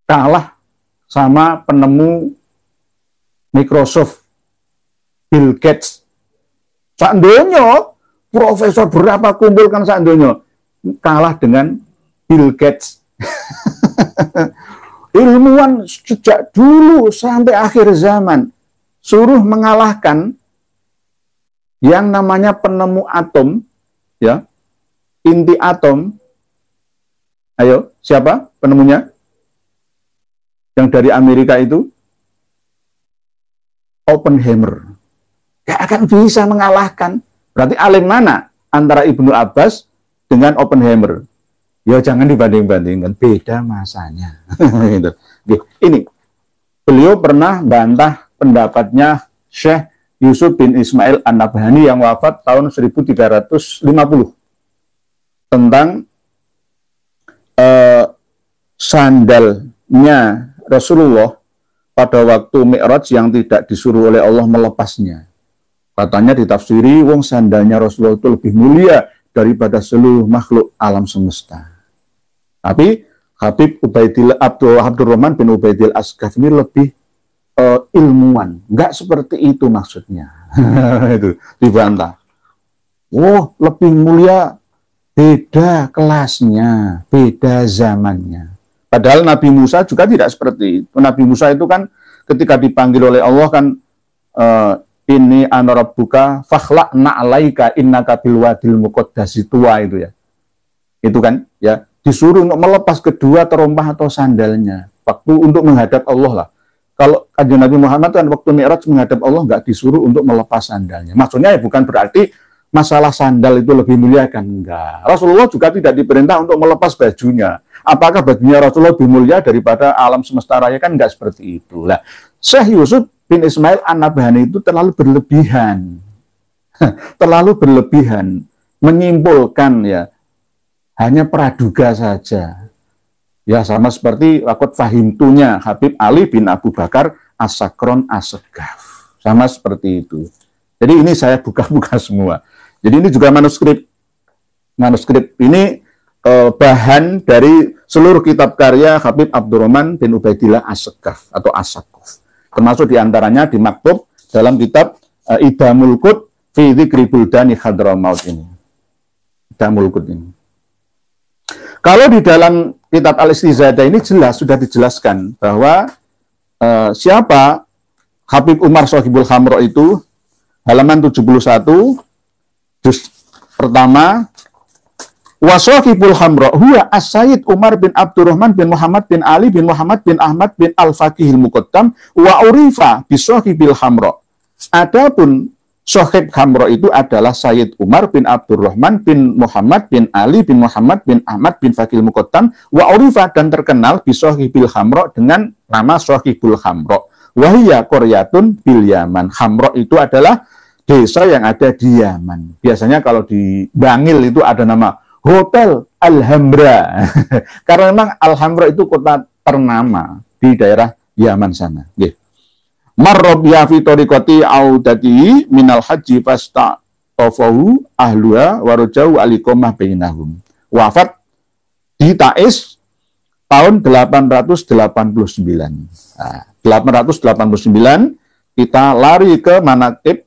kalah sama penemu Microsoft, Bill Gates. Sak donya, profesor berapa kumpulkan sak donya, kalah dengan Bill Gates. Ilmuwan sejak dulu sampai akhir zaman suruh mengalahkan yang namanya penemu atom, ya, inti atom. Ayo, siapa penemunya? Yang dari Amerika itu? Oppenheimer. Gak akan bisa mengalahkan. Berarti alim mana antara Ibnu Abbas dengan Oppenheimer? Ya jangan dibanding-bandingkan, beda masanya. Ini, beliau pernah bantah pendapatnya Syekh Yusuf bin Ismail An-Nabhani yang wafat tahun 1350 tentang sandalnya Rasulullah pada waktu Mi'raj yang tidak disuruh oleh Allah melepasnya. Katanya ditafsiri, wong sandalnya Rasulullah itu lebih mulia daripada seluruh makhluk alam semesta. Tapi Habib Abdurrahman bin Ubaidillah As-Seghaf ini lebih ilmuwan. Enggak seperti itu maksudnya. Itu dibantah. Oh, lebih mulia, beda kelasnya, beda zamannya. Padahal Nabi Musa juga tidak seperti itu. Nabi Musa itu kan ketika dipanggil oleh Allah kan ini ana rabbuka fakhlaq na'alaika innaka bil wadil muqaddasi tua itu ya. Itu kan ya, disuruh untuk melepas kedua terompah atau sandalnya waktu untuk menghadap Allah lah. Kalau Kanjeng Nabi Muhammad kan waktu Mi'raj menghadap Allah nggak disuruh untuk melepas sandalnya. Maksudnya ya bukan berarti masalah sandal itu lebih mulia kan, enggak. Rasulullah juga tidak diperintah untuk melepas bajunya. Apakah bajunya Rasulullah lebih mulia daripada alam semesta raya, kan enggak seperti itu. Lah, Syekh Yusuf bin Ismail An-Nabhani itu terlalu berlebihan. Terlalu berlebihan menyimpulkan ya hanya praduga saja. Ya sama seperti waktu fahimtunya Habib Ali bin Abu Bakar As-Sakron As-Segaf. Sama seperti itu. Jadi ini saya buka-buka semua. Jadi ini juga manuskrip. Manuskrip ini bahan dari seluruh kitab karya Habib Abdurrahman bin Ubaidillah As-Segaf atau As-Sakuf. Termasuk diantaranya dimaktub dalam kitab Idamul Qud fi Dzikri Buldani Hadramaut ini. Idamul Qud ini. Kalau di dalam kitab Al-Istizadah ini jelas sudah dijelaskan bahwa siapa Habib Umar Shahibul Khamro itu, halaman 71 juz pertama, wa Shahibul Khamro huwa as-Sayyid Umar bin Abdurrahman bin Muhammad bin Ali bin Muhammad bin Ahmad bin Al-Faqihil Muqaddam wa urifa bi Shahibil Khamro. Adapun Shahib Khamro itu adalah Sayyid Umar bin Abdurrahman bin Muhammad bin Ali bin Muhammad bin Ahmad bin Faqihil Muqaddam wa urifa dan terkenal bi Shahibil Khamro dengan nama Shahibul Khamro. Wahiyya qaryatun bil Yaman. Khamro itu adalah desa yang ada di Yaman. Biasanya kalau di Bangil itu ada nama Hotel Alhambra. Karena memang Alhambra itu kota ternama di daerah Yaman sana. Marrobiya fi tariqati audati minal haji fasta tofahu ahluha warujau alikomah bainahum. Wafat di Taiz tahun 889. Nah, 889 kita lari ke manaqib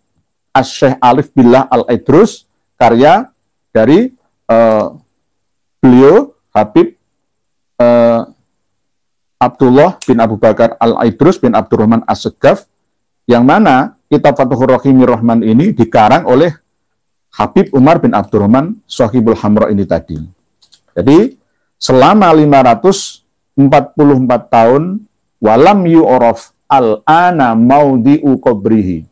Asy-Syaikh Alif Billah Al-Idrus, karya dari beliau Habib Abdullah bin Abu Bakar Al-Idrus bin Abdurrahman As-Segaf, yang mana kitab Fathur Rahimir Rahman ini dikarang oleh Habib Umar bin Abdurrahman Shahibul Khamro ini tadi. Jadi selama 544 tahun walam yu'raf al-ana maudhi'u qabrihi.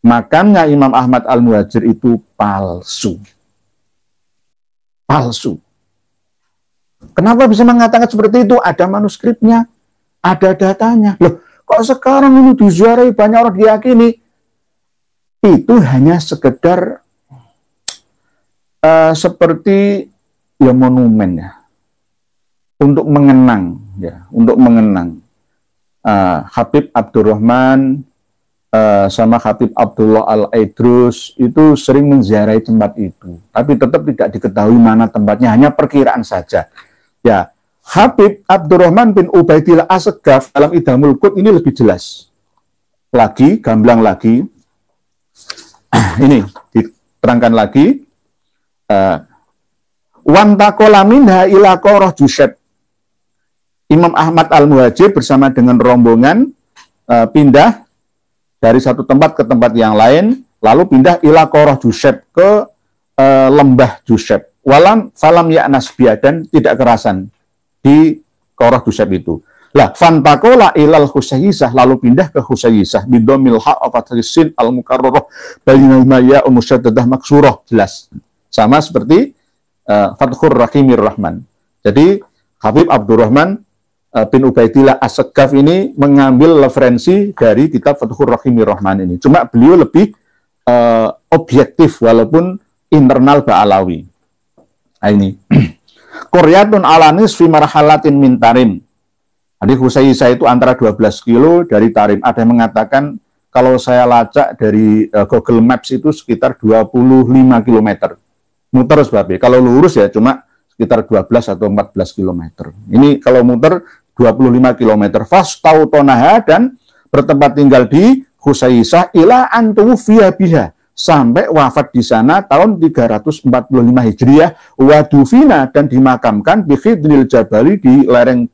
Makamnya Imam Ahmad Al-Muhajir itu palsu. Palsu. Kenapa bisa mengatakan seperti itu? Ada manuskripnya, ada datanya. Loh, kok sekarang ini diziarahi banyak orang diyakini? Itu hanya sekedar seperti ya monumen ya, untuk mengenang ya, untuk mengenang Habib Abdurrahman sama Habib Abdullah Al-Idrus itu sering menziarahi tempat itu, tapi tetap tidak diketahui mana tempatnya, hanya perkiraan saja. Ya, Habib Abdurrahman bin Ubaidillah As-Segaf dalam Idamul Qud ini lebih jelas lagi, gamblang lagi. Ini diterangkan lagi. Wantakola minha ila qoroh Jusyab. Imam Ahmad Al-Muhajir bersama dengan rombongan pindah dari satu tempat ke tempat yang lain, lalu pindah ila qoroh Jusyab, ke lembah Jusyab. Walam falam ya'nas biya, dan tidak kerasan di qoroh Jusyab itu. Lah, fantakola ilal Husayyisah, lalu pindah ke Husayyisah bidomil ha' wa fathis al-mukarrarah bainal maya musyaddadah maksurah. Jelas sama seperti Fathur Rahimir Rahman. Jadi Habib Abdurrahman bin Ubaidillah As-Segaf ini mengambil referensi dari kitab Fathur Rahimir Rahman ini. Cuma beliau lebih objektif walaupun internal Ba'alawi. Nah, ini Qaryatun alanis fi marhalatin min Tarim. Jadi Husayyisah itu antara 12 kilo dari Tarim. Ada yang mengatakan kalau saya lacak dari Google Maps itu sekitar 25 km. Muter sebabnya. Kalau lurus ya cuma sekitar 12 atau 14 km. Ini kalau muter 25 km. Fastautonaha, dan bertempat tinggal di Husayyisah ila antufiya biha, sampai wafat di sana tahun 345 Hijriah, wadufina, dan dimakamkan di Khidril Jabali, di lereng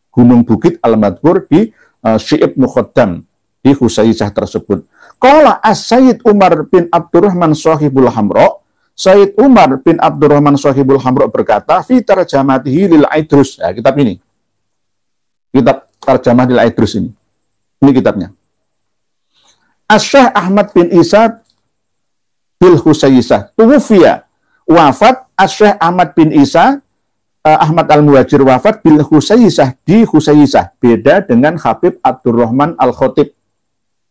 Gunung Bukit Al-Madkur di Syi'ib Mukhaddam. di Husaisah tersebut. Qala As-Sayyid Umar bin Abdurrahman Shahibul Hamra, Sayyid Umar bin Abdurrahman Shahibul Hamra berkata, fi tarjamatihi lil Aidrus. Ya, kitab ini. Kitab Tarjamah lil Aidrus ini. Ini kitabnya. Asy-Syaikh Ahmad bin Isa bil Husaisah. Tuwfiya. Wafat Asy-Syaikh Ahmad bin Isa Ahmad Al-Muhajir wafat bil Husaisah di Husaisah. Beda dengan Habib Abdurrahman Al-Khatib.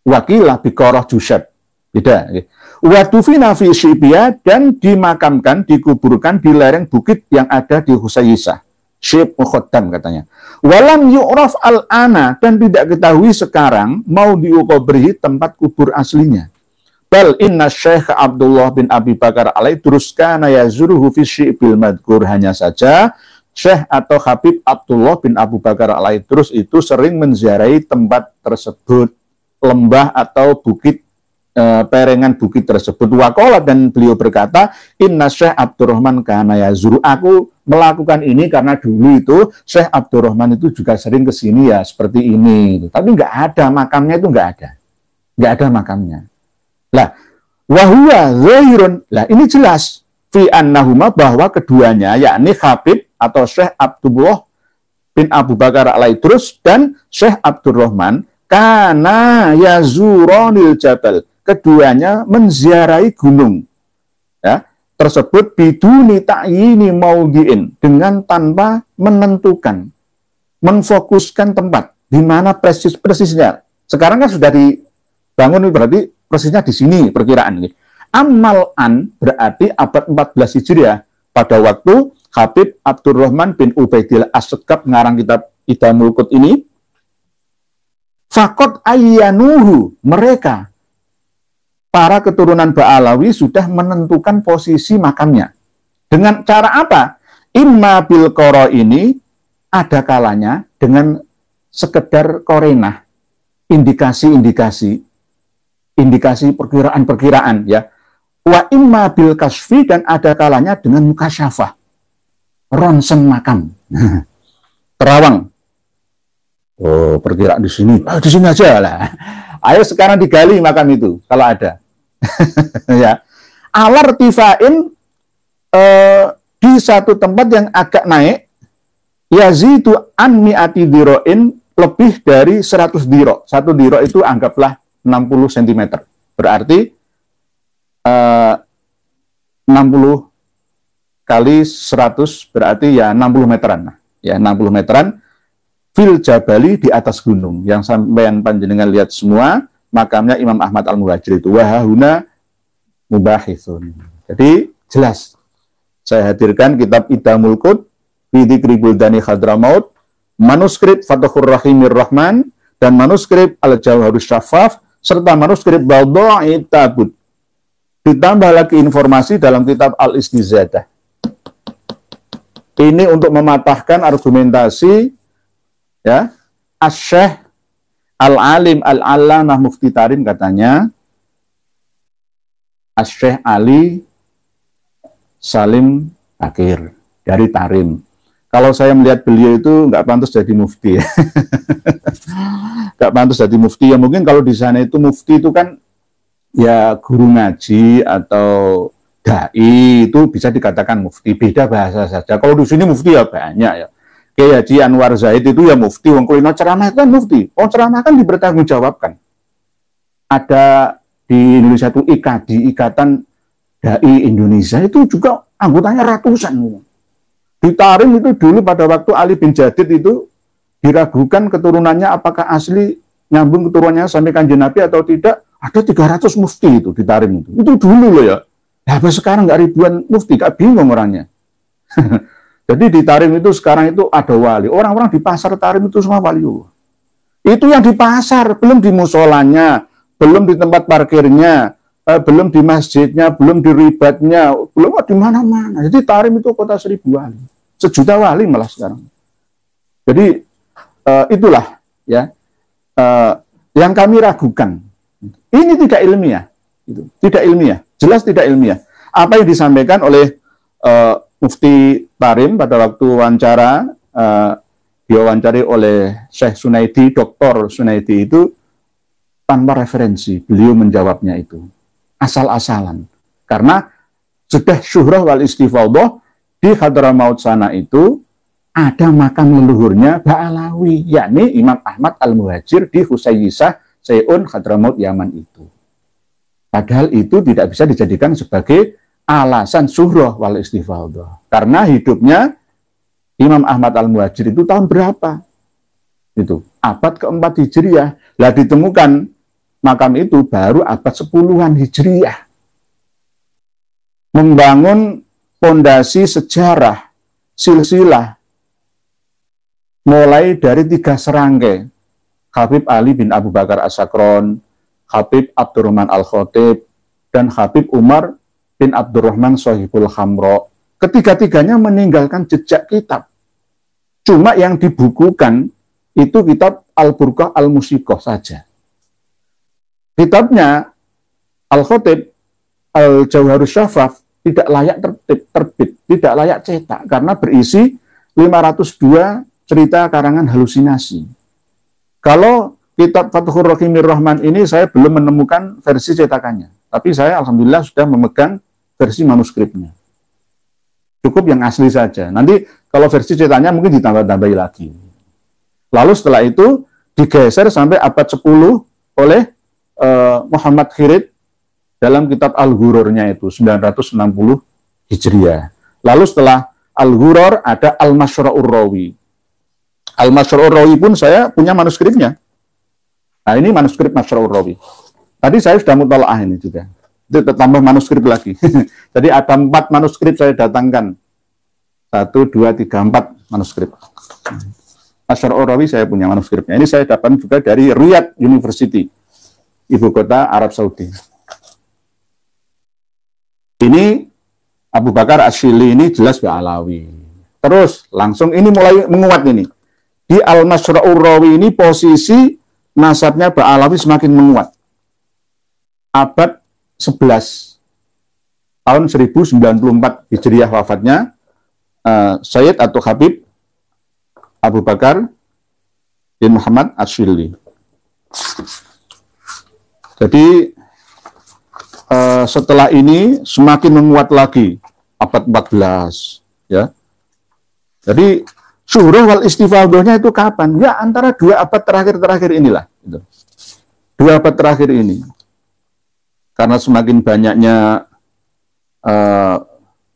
Wakilah Biqarah Jusyad. Beda. Wadufina fi Syibiyah, dan dimakamkan, dikuburkan di lereng bukit yang ada di Husaisah. Syib Mukhaddam katanya. Walam yu'raf al-ana, dan tidak ketahui sekarang mau diukobrihi tempat kubur aslinya. Bal inna Syekh Abdullah bin Abi Bakar Al-Aidrus kana yazuruhu fi Syibil Madkur. Hanya saja Syekh atau Habib Abdullah bin Abu Bakar Al-Aidrus itu sering menziarahi tempat tersebut, lembah atau bukit, perengan bukit tersebut. Waqala, dan beliau berkata, inna Syekh Abdurrahman kana yazuru. Aku melakukan ini karena dulu itu Syekh Abdurrahman itu juga sering ke sini ya, seperti ini. Tapi nggak ada makamnya, itu nggak ada makamnya. Lah, wahwa zahirun. Lah, ini jelas fi annahuma, bahwa keduanya, yakni Habib atau Syekh Abdullah bin Abu Bakar Al-Aidrus dan Syekh Abdurrahman, kana yazuronil jabal. Keduanya menziarahi gunung, ya, tersebut biduni ta'yini maudhi'in, dengan tanpa menentukan, menfokuskan tempat di mana persisnya. Sekarang kan sudah dibangun, berarti persisnya di sini perkiraan ini. Amal-an berarti abad 14 Hijriah, pada waktu Habib Abdurrahman bin Ubaidillah As-Sekab ngarang kitab Idamul Qut ini. Fakot ayyanuhu, mereka para keturunan Ba'alawi sudah menentukan posisi makamnya. Dengan cara apa? Imma bil qara, ini ada kalanya dengan sekedar korenah, indikasi perkiraan-perkiraan, ya. Wa imma bil kasfi, dan ada kalanya dengan mukasyafah, ronsen makam. Terawang. Oh, perkiraan di sini. Di sini aja lah. Ayo sekarang digali makam itu kalau ada. Ya. Alartifain, di satu tempat yang agak naik, yazidu an mi'ati diro'in, lebih dari 100 diro. 1 diro itu anggaplah 60 cm. Berarti 60 kali 100 berarti ya 60 meteran. Ya, 60 meteran fil jabali, di atas gunung. Yang sampean panjenengan lihat semua makamnya Imam Ahmad Al-Muhajir itu. Wahahuna mubahithun. Jadi jelas. Saya hadirkan kitab Idamul Qut fi Dzikri Buldani Hadramaut, manuskrip Fathur Rahimir Rahman, dan manuskrip Al-Jawharus Syafaf, serta manuskrip Bawdha'i Tabut. Ditambah lagi informasi dalam kitab Al-Istizadah. Ini untuk mematahkan argumentasi, ya, Asy-Syaikh Al-Alim Al-Allamah Mufti Tarim, katanya Asy-Syaikh Ali Salim Bakir dari Tarim. Kalau saya melihat beliau itu nggak pantas jadi mufti, ya. Nggak pantas jadi mufti, ya. Mungkin kalau di sana itu mufti itu kan ya guru ngaji atau dai, itu bisa dikatakan mufti, beda bahasa saja. Kalau di sini mufti ya banyak, ya. Kayak Haji Anwar Zaid itu ya mufti, wong kulino ceramah itu kan mufti. Oh, ceramah kan dipertanggungjawabkan. Ada di Indonesia itu IKADI, Ikatan Dai Indonesia, itu juga anggotanya ratusan. Di Tarim itu dulu pada waktu Ali bin Jadid itu diragukan keturunannya apakah asli nyambung keturunannya sampai Kanjeng Nabi atau tidak, ada 300 mufti itu di Tarim itu. Itu dulu loh, ya. Nah, sekarang nggak ribuan mufti, gak bingung orangnya. Jadi di Tarim itu sekarang itu ada wali. Orang-orang di pasar Tarim itu semua wali. Itu yang di pasar, belum di musolanya, belum di tempat parkirnya, belum di masjidnya, belum di ribatnya, belum di mana-mana. Jadi Tarim itu kota 1000 wali. 1 juta wali malah sekarang. Jadi itulah, ya, yang kami ragukan. Ini tidak ilmiah. Tidak ilmiah. Jelas tidak ilmiah. Apa yang disampaikan oleh Mufti Tarim pada waktu wawancara, diwawancari oleh Syekh Sunaidi, Dr. Sunaidi itu tanpa referensi. Beliau menjawabnya itu asal-asalan. Karena sudah syuhrah wal istifadhah di Hadramaut sana itu ada makam leluhurnya Ba'alawi, yakni Imam Ahmad Al-Muhajir di Husayyisah Sayun Hadramaut Yaman itu. Padahal itu tidak bisa dijadikan sebagai alasan syuhrah wal istifadhah. Karena hidupnya Imam Ahmad Al-Muhajir itu tahun berapa? Itu abad keempat Hijriyah. Lah ditemukan makam itu baru abad 10-an Hijriyah. Membangun fondasi sejarah, silsilah, mulai dari 3 serangkai, Habib Ali bin Abu Bakar As-Sakron, Habib Abdurrahman Al-Khatib, dan Habib Umar bin Abdurrahman Sohibul Khamro. Ketiga-tiganya meninggalkan jejak kitab. Cuma yang dibukukan itu kitab Al-Burqah Al-Musiqah saja. Kitabnya Al-Khatib, Al-Jawharus Syafaf, tidak layak terbit, tidak layak cetak, karena berisi 502 cerita karangan halusinasi. Kalau kitab Fathur Rahimir Rahman ini saya belum menemukan versi cetakannya, tapi saya alhamdulillah sudah memegang versi manuskripnya. Cukup yang asli saja. Nanti kalau versi cetaknya mungkin ditambah-tambahi lagi. Lalu setelah itu digeser sampai abad 10 oleh Muhammad Khirid dalam kitab Al-Ghururnya itu 960 Hijriah. Lalu setelah Al-Ghurur ada Al-Masyra'ur Rawi. Al-Masyra'ur Rawi pun saya punya manuskripnya. Nah, ini manuskrip Masyra'ur Rawi. Tadi saya sudah mutalaah ini juga. Itu tambah manuskrip lagi. Jadi ada 4 manuskrip saya datangkan. 1, 2, 3, 4 manuskrip. Masyra'ur Rawi saya punya manuskripnya. Ini saya dapat juga dari Riyadh University, ibu kota Arab Saudi. Ini Abu Bakar Asyili ini jelas Ba'alawi. Terus langsung ini mulai menguat ini. Di Al-Masyra'ur Rawi ini posisi nasabnya Ba'alawi semakin menguat. Abad 11 tahun 1094 Hijriah wafatnya Sayyid atau Habib Abu Bakar bin Muhammad Asyili. Jadi setelah ini semakin menguat lagi abad 14 ya. Jadi syuhrah wal istifadhahnya itu kapan? Ya antara 2 abad terakhir inilah gitu. 2 abad terakhir ini. Karena semakin banyaknya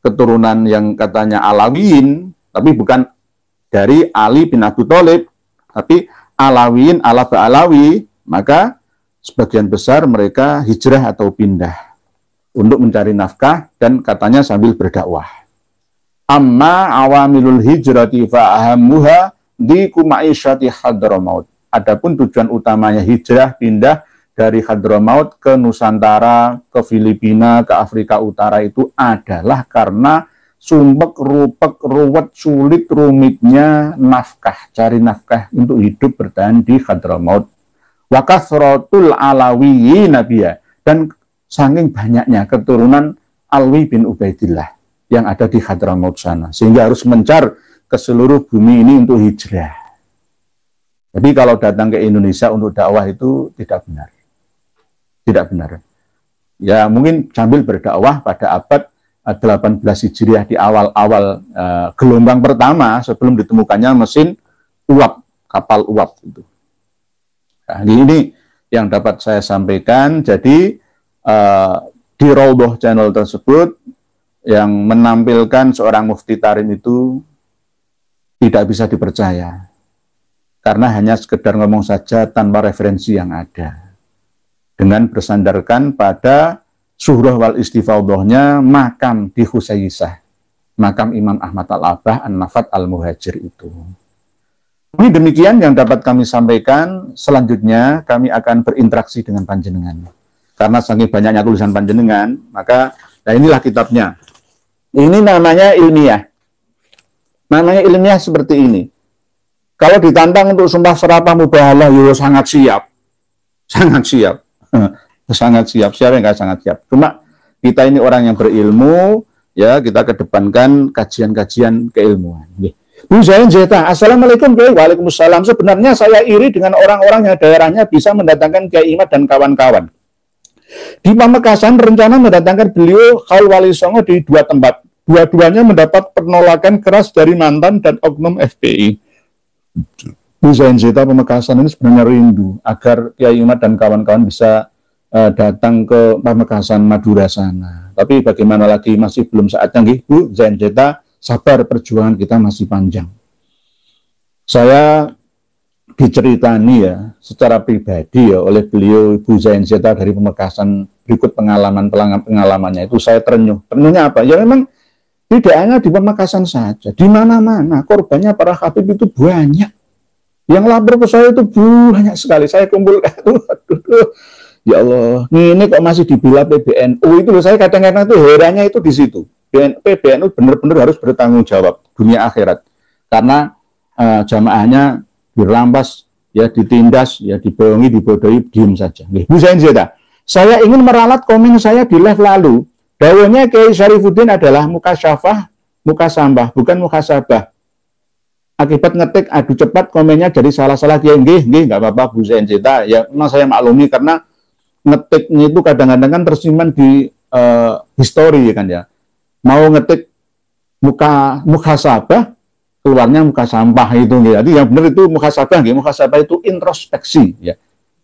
keturunan yang katanya Alawiyin, tapi bukan dari Ali bin Abi Thalib, tapi Alawiyin ala Ba'alawi, maka sebagian besar mereka hijrah atau pindah untuk mencari nafkah dan katanya sambil berdakwah. Amma awamilul hijrati fa'ahammuha di kumaisyati Hadramaut. Adapun tujuan utamanya hijrah pindah dari Hadramaut ke Nusantara, ke Filipina, ke Afrika Utara itu adalah karena sumpek, rupek, ruwet, sulit, rumitnya nafkah, cari nafkah untuk hidup bertahan di Hadramaut. Wa kathratul alawiyyin nabiyya, dan saking banyaknya keturunan Alwi bin Ubaidillah yang ada di Hadramaut sana, sehingga harus mencar ke seluruh bumi ini untuk hijrah. Jadi kalau datang ke Indonesia untuk dakwah itu tidak benar. Tidak benar. Ya mungkin sambil berdakwah pada abad 18 Hijriah di awal-awal gelombang pertama sebelum ditemukannya mesin uap, kapal uap itu. Nah, ini yang dapat saya sampaikan. Jadi di Raudhah channel tersebut yang menampilkan seorang mufti tarim itu tidak bisa dipercaya karena hanya sekedar ngomong saja tanpa referensi yang ada, dengan bersandarkan pada syuhrah wal istifadhahnya makam di Husayyisah, makam Imam Ahmad Al-Abah An-Nafat Al-Muhajir itu. Ini demikian yang dapat kami sampaikan. Selanjutnya kami akan berinteraksi dengan panjenengan. Karena saking banyaknya tulisan panjenengan, maka nah inilah kitabnya. Ini namanya ilmiah. Namanya ilmiah seperti ini. Kalau ditantang untuk sumpah serapah mubahalah, yo sangat siap. Sangat siap. Sangat siap. Siapa yang nggak sangat siap? Cuma kita ini orang yang berilmu, ya kita kedepankan kajian-kajian keilmuan. Bu Zain Zeta, Assalamualaikum Kiai. Waalaikumsalam. Sebenarnya saya iri dengan orang-orang yang daerahnya bisa mendatangkan Kiai Imad dan kawan-kawan. Di Pamekasan rencana mendatangkan beliau Khaul Wali Songo di 2 tempat. Dua-duanya mendapat penolakan keras dari mantan dan oknum FPI. Bu Zain Zeta Pamekasan ini sebenarnya rindu agar Kiai Imad dan kawan-kawan bisa datang ke Pamekasan Madura sana. Tapi bagaimana lagi, masih belum saatnya, Bu Zain Zeta. Sabar, perjuangan kita masih panjang. Saya diceritani ya secara pribadi ya oleh beliau Ibu Zain Zeta dari Pamekasan, berikut pengalamannya itu saya terenyuh. Terenyuhnya apa? Ya memang tidak hanya di Pamekasan saja, di mana-mana korbannya para habib itu banyak. Yang lapor ke saya itu banyak sekali. Saya kumpul, ya Allah, ini kok masih dibela PBNU itu loh. Saya kadang-kadang itu herannya itu di situ. PBNU benar-benar harus bertanggung jawab dunia akhirat karena jamaahnya dirampas, ya ditindas, ya dibohongi, dibodohi, diem saja. Bu Zain Zeta, saya ingin meralat komen saya di live lalu. Dawanya Kiai Syarifuddin adalah mukasyafah, mukasambah, bukan mukasabah. Akibat ngetik adu cepat komennya jadi salah-salah Kiai. Nggih, nggak apa-apa Bu Zain Zeta. Ya memang saya maklumi karena ngetiknya itu kadang-kadang kan tersimpan di histori kan ya. Mau ngetik muhasabah, keluarnya muka sampah itu. Jadi yang benar itu muhasabah, muhasabah itu introspeksi, ya,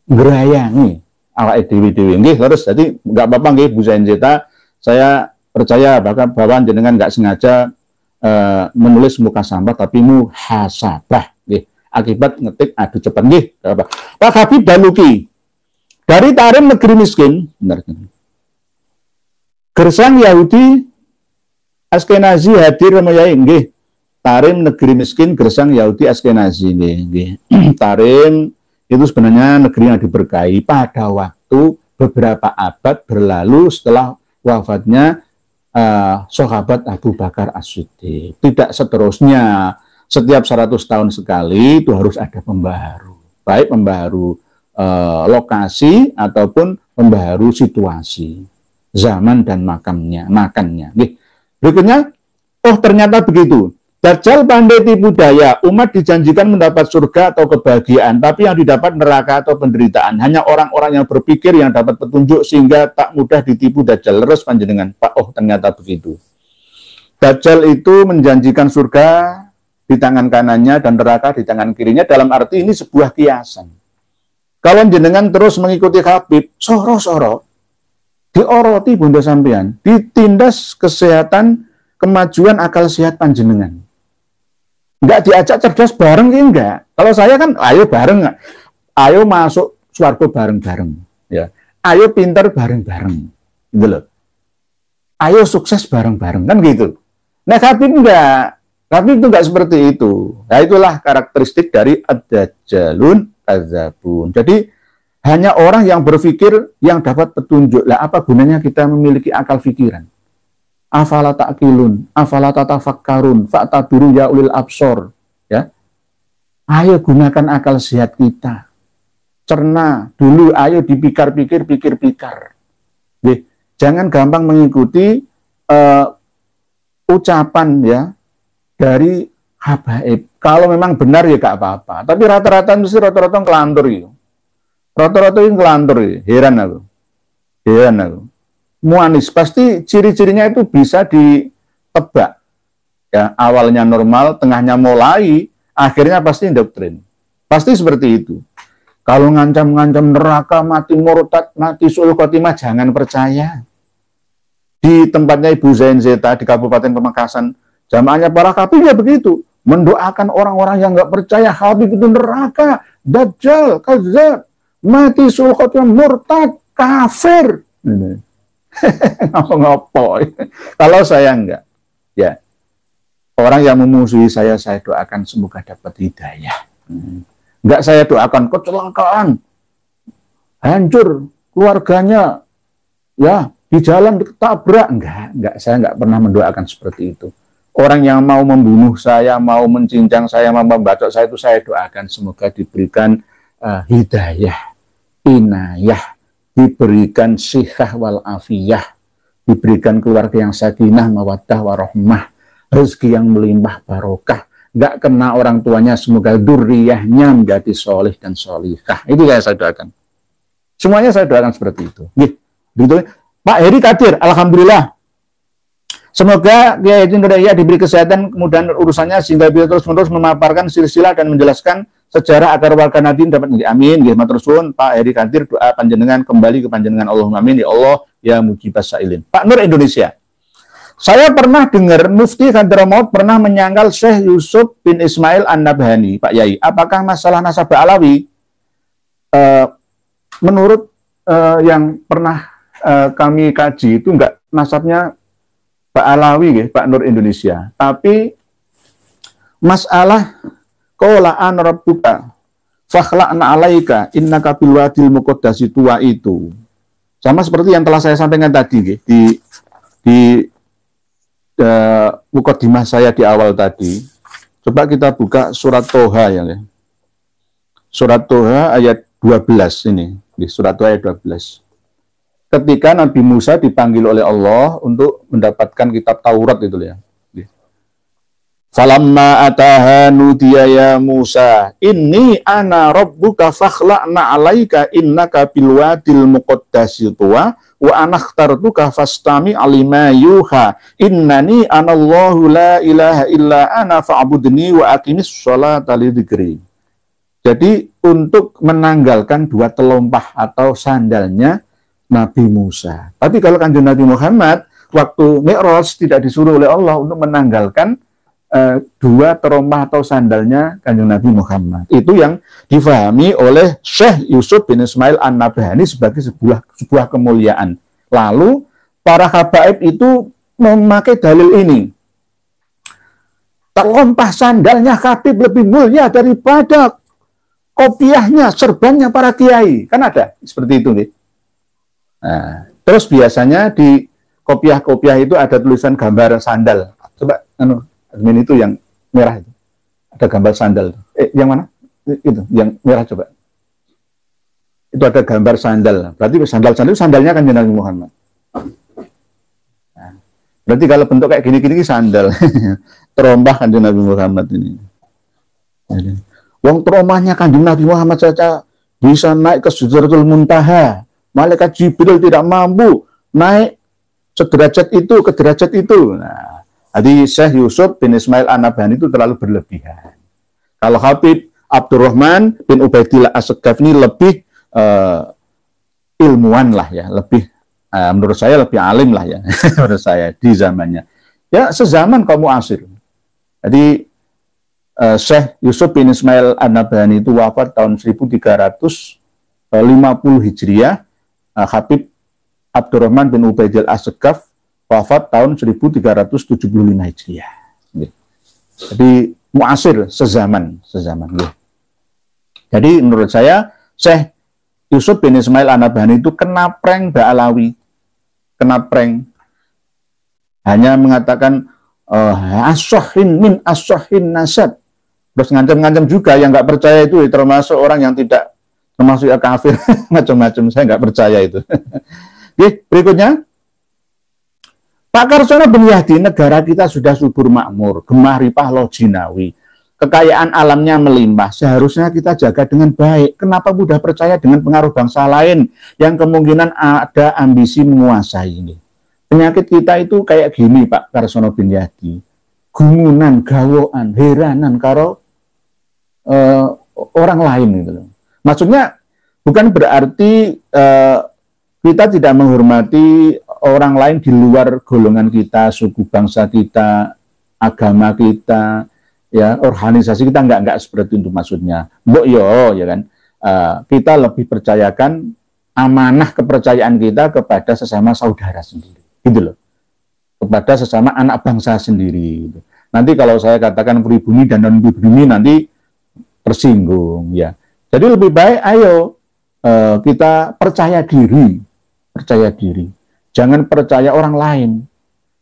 ngerayangi awake dhewe-dhewe. Terus jadi nggak apa-apa Bu Zain Zeta, saya percaya bahwa jenengan nggak sengaja menulis muka sampah tapi muhasabah, akibat ngetik adu cepat. Pak Habib Daluki dari Tarim Negeri Miskin, benar. Gersang Yahudi Askenazi hadir menyai nggih. Tarim Negeri Miskin Gersang Yahudi Askenazi nggih. Tarim itu sebenarnya negeri yang diberkahi pada waktu beberapa abad berlalu setelah wafatnya sahabat Abu Bakar As-Siddiq. Tidak seterusnya setiap 100 tahun sekali itu harus ada pembaharu. Baik pembaharu lokasi ataupun pembaharu situasi, zaman dan makannya. Berikutnya, oh ternyata begitu. Dajjal pandai tipu daya, umat dijanjikan mendapat surga atau kebahagiaan, tapi yang didapat neraka atau penderitaan. Hanya orang-orang yang berpikir yang dapat petunjuk sehingga tak mudah ditipu Dajjal. Leres panjenengan, Pak, oh ternyata begitu. Dajjal itu menjanjikan surga di tangan kanannya dan neraka di tangan kirinya, dalam arti ini sebuah kiasan. Kalau jenengan terus mengikuti Habib, soro-soro, dioroti bunda sampean, ditindas kesehatan, kemajuan akal sehat panjenengan. Enggak diajak cerdas bareng, enggak. Kalau saya kan, ayo bareng, ayo masuk swarga bareng-bareng, ya. Ayo pintar bareng-bareng, gitu loh. Ayo sukses bareng-bareng, kan gitu. Nah, Habib enggak. Habib itu enggak seperti itu. Nah, itulah karakteristik dari ad-dajjalun kadzabun. Jadi hanya orang yang berpikir yang dapat petunjuk. Lah apa gunanya kita memiliki akal pikiran? Afala ta'qilun, afala tatafakkarun, fa'tabiru ya ulil absor. Ya. Ayo gunakan akal sehat kita. Cerna dulu, ayo dipikir-pikir, pikir-pikir. Jangan gampang mengikuti ucapan ya dari habaib. Kalau memang benar ya gak apa-apa. Tapi rata-rata mesti rata-rata ngelantur gitu. Rata-rata yang ngelantur, heran aku. Muanis, pasti ciri-cirinya itu bisa ditebak. Ya, awalnya normal, tengahnya mulai, akhirnya pasti doktrin. Pasti seperti itu. Kalau ngancam-ngancam neraka, mati murtad, mati suul khotimah, jangan percaya. Di tempatnya Ibu Zain Zeta di Kabupaten Pamekasan, jamaahnya para habib ya begitu. Mendoakan orang-orang yang nggak percaya habib itu neraka, dajjal, kadzab, mati suul khotimah, murtad, kafir. Ngopo. Kalau saya enggak, ya orang yang memusuhi saya doakan semoga dapat hidayah. Enggak saya doakan kecelakaan, hancur keluarganya, ya di jalan ditabrak. Enggak, saya enggak pernah mendoakan seperti itu. Orang yang mau membunuh saya, mau mencincang saya, mau membacok saya itu saya doakan semoga diberikan hidayah, inayah, diberikan sihah wal afiyah, diberikan keluarga yang sakinah, mawaddah, warahmah, rezeki yang melimpah barokah, nggak kena orang tuanya, semoga duriyahnya menjadi solih dan solihah. Itu saya doakan. Semuanya saya doakan seperti itu. Gitu. Pak Heri Kadir, alhamdulillah. Semoga Kiai Haji Nur Yahya diberi kesehatan, kemudian urusannya sehingga bisa terus-menerus memaparkan silsilah dan menjelaskan sejarah agar warga Nahdien dapat amin. Ya matur suwun Pak Heri Kadir, doa panjenengan kembali ke panjenengan, Allahumma amin ya Allah ya mujibas sailin. Pak Nur Indonesia. Saya pernah dengar Mufti Hadramaut pernah menyangkal Syekh Yusuf bin Ismail An-Nabhani, Pak Yai. Apakah masalah nasabah Alawi? Menurut yang pernah kami kaji itu enggak nasabnya Pak Alawi, Pak Nur Indonesia. Tapi masalah qala an rabbuka fakhla'na 'alaika innaka bil wadil muqaddasi tua itu. Sama seperti yang telah saya sampaikan tadi di mukaddimah saya di awal tadi. Coba kita buka surat Toha ya. Surat Toha ayat 12 ini, di surat Toha ayat 12. Ketika Nabi Musa dipanggil oleh Allah untuk mendapatkan kitab Taurat itu ya. Falamma ataha nudiya ya Musa, inni ana rabbuka fakhla'na 'alaika innaka bil wadil muqaddasi tuwa wa anakhtartuka fastami' alima yuha innani anallahu la ilaha illa ana fa'budni wa aqimis sholata li dzikri. Jadi untuk menanggalkan dua telompah atau sandalnya Nabi Musa. Tapi kalau Kanjeng Nabi Muhammad waktu Mi'raj tidak disuruh oleh Allah untuk menanggalkan dua terompah atau sandalnya Kanjeng Nabi Muhammad. Itu yang difahami oleh Syekh Yusuf bin Ismail An-Nabhani sebagai sebuah kemuliaan. Lalu para habaib itu memakai dalil ini. Terompah sandalnya Habib lebih mulia daripada kopiahnya, serbannya para kiai. Kan ada seperti itu nih. Nah, terus biasanya di kopiah-kopiah itu ada tulisan gambar sandal. Coba admin itu yang merah itu. Ada gambar sandal. Yang mana? Itu, yang merah coba. Itu ada gambar sandal. Berarti sandal-sandal itu sandalnya kan Nabi Muhammad. Nah, berarti kalau bentuk kayak gini-gini sandal. Terompah kan Nabi Muhammad ini. Wong terompahnya Kanjeng Nabi Muhammad saja bisa naik ke Sidratul Muntaha. Malaikat Jibril tidak mampu naik sederajat itu ke derajat itu. Nah, jadi Syekh Yusuf bin Ismail An-Nabhani itu terlalu berlebihan. Kalau Habib Abdurrahman bin Ubaidillah As-Segaf ini lebih ilmuwan lah ya, lebih menurut saya lebih alim lah ya, menurut saya di zamannya. Ya sezaman kaum muasir. Jadi Syekh Yusuf bin Ismail An-Nabhani itu wafat tahun 1350 Hijriah. Habib Abdurrahman bin Ubaidillah As-Segaf wafat tahun 1375 Hijriah. Jadi muasir sezaman. Jadi menurut saya Syekh Yusuf bin Ismail An-Nabhani itu kena prank Mbak Alawi. Kena prank. Hanya mengatakan as-sahhin min as-sahhin nasab. Terus ngancam-ngancam juga yang nggak percaya itu termasuk orang yang tidak termasuk ya kafir, macam-macam. Saya nggak percaya itu. Oke, berikutnya. Pak Karsono bin Yahdi, negara kita sudah subur makmur, gemah ripah lojinawi. Kekayaan alamnya melimpah, seharusnya kita jaga dengan baik. Kenapa mudah percaya dengan pengaruh bangsa lain yang kemungkinan ada ambisi menguasai ini? Penyakit kita itu kayak gini, Pak Karsono bin Yahdi. Gumunan, gawoan, heranan karo orang lain gitu loh. Maksudnya bukan berarti kita tidak menghormati orang lain di luar golongan kita, suku bangsa kita, agama kita, ya organisasi kita, enggak seperti itu maksudnya. Mbok yo ya kan. Kita lebih percayakan amanah kepercayaan kita kepada sesama saudara sendiri, gitu loh. Kepada sesama anak bangsa sendiri. Gitu. Nanti kalau saya katakan pribumi dan non pribumi nanti tersinggung ya. Jadi lebih baik ayo kita percaya diri. Jangan percaya orang lain.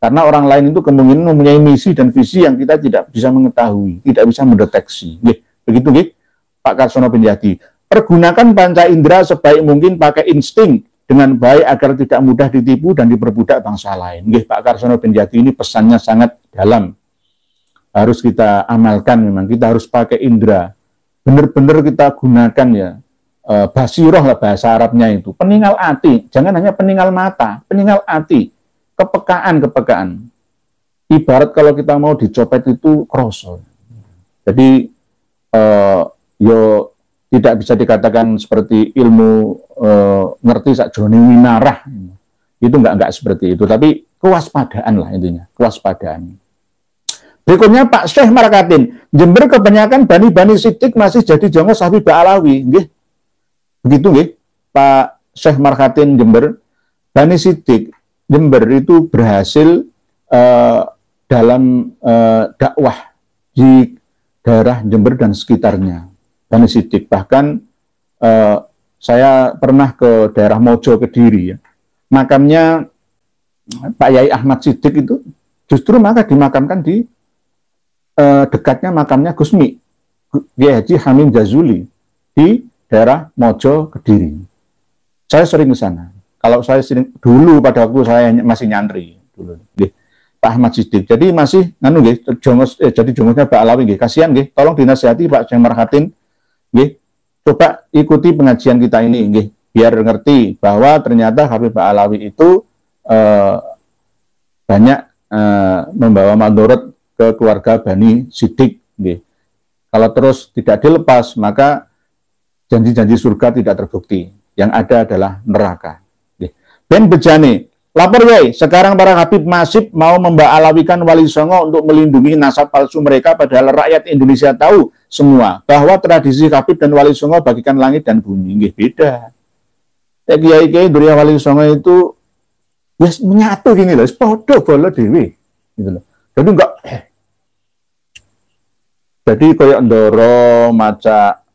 Karena orang lain itu kemungkinan mempunyai misi dan visi yang kita tidak bisa mengetahui, tidak bisa mendeteksi. Begitu, Pak Karsono bin Yahdi. Pergunakan panca indera sebaik mungkin, pakai insting dengan baik agar tidak mudah ditipu dan diperbudak bangsa lain. Pak Karsono bin Yahdi ini pesannya sangat dalam. harus kita amalkan. Memang kita harus pakai indera, benar-benar kita gunakan ya, basiroh lah bahasa Arabnya itu, peninggal hati, jangan hanya peninggal mata, peninggal hati, kepekaan. Ibarat kalau kita mau dicopet itu kroso. Jadi yo tidak bisa dikatakan seperti ilmu ngerti sak jroning minarah, itu enggak seperti itu, tapi kewaspadaan lah intinya, kewaspadaan. Berikutnya Pak Syekh Markatin, Jember kebanyakan bani-bani sidik masih jadi jongo Habib Alawi, nggih. Begitu nggih, Pak Syekh Markatin Jember, bani sidik Jember itu berhasil dalam dakwah di daerah Jember dan sekitarnya, bani sidik. Bahkan saya pernah ke daerah Mojo Kediri ya. Makamnya Pak Yai Ahmad Siddiq itu justru maka dimakamkan di dekatnya makamnya Gusmi Kiai Haji Hamim Jazuli di daerah Mojo Kediri. Saya sering ke sana. Kalau saya sering dulu pada waktu saya masih nyantri dulu, Pak Ahmad Siddiq. Jadi masih jadi jongosnya Pak Alawi nggih. Kasihan nggih. Tolong dinasihati Pak Syekh Marhatin nggih. Coba ikuti pengajian kita ini nggih, biar ngerti bahwa ternyata Habib Pak Alawi itu banyak membawa madorot ke keluarga Bani Siddiq. Kalau terus tidak dilepas, maka janji-janji surga tidak terbukti. Yang ada adalah neraka. Ben Bejani, lapor yai, sekarang para Habib Masib mau memba'alawikan Wali Songo untuk melindungi nasab palsu mereka, padahal rakyat Indonesia tahu semua bahwa tradisi Habib dan Wali Songo bagikan langit dan bumi. Nggih, beda. Kiai-kiai Duriya Wali Songo itu wis menyatu gini loh, podo bolo dewi, gitu loh. Jadi enggak, jadi kayak ndoro, maca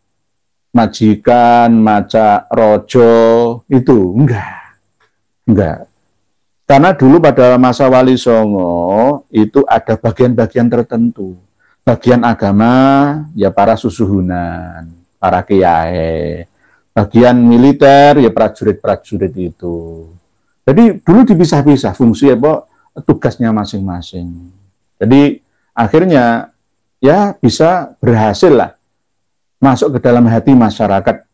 majikan, maca rojo, itu enggak. Karena dulu pada masa Wali Songo itu ada bagian-bagian tertentu. Bagian agama, ya para susuhunan, para kiai. Bagian militer, ya prajurit-prajurit itu. Jadi dulu dipisah-pisah fungsi apa tugasnya masing-masing. Jadi akhirnya ya bisa berhasil lah masuk ke dalam hati masyarakat.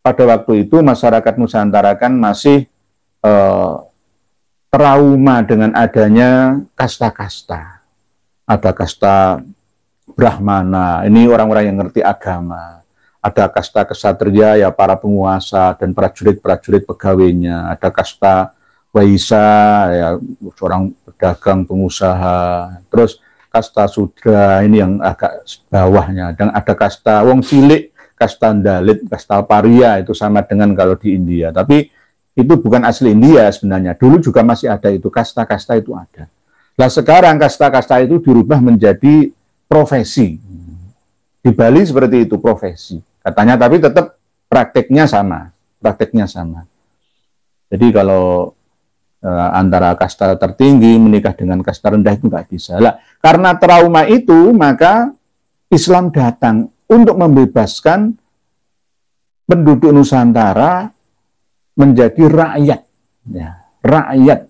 Pada waktu itu masyarakat Nusantara kan masih trauma dengan adanya kasta-kasta. Ada kasta Brahmana, ini orang-orang yang ngerti agama. Ada kasta kesatria, ya para penguasa dan prajurit-prajurit pegawainya. Ada kasta Waisa, ya seorang pedagang pengusaha. Terus kasta Sudra, ini yang agak bawahnya. Dan ada kasta wong cilik, kasta Dalit, kasta Paria, itu sama dengan kalau di India. Tapi itu bukan asli India sebenarnya. Dulu juga masih ada itu, kasta-kasta itu ada. Nah sekarang kasta-kasta itu dirubah menjadi profesi. Di Bali seperti itu, profesi. Katanya, tapi tetap prakteknya sama. Jadi kalau antara kasta tertinggi menikah dengan kasta rendah itu nggak bisa. Lah, karena trauma itu, maka Islam datang untuk membebaskan penduduk Nusantara menjadi rakyat, ya, rakyat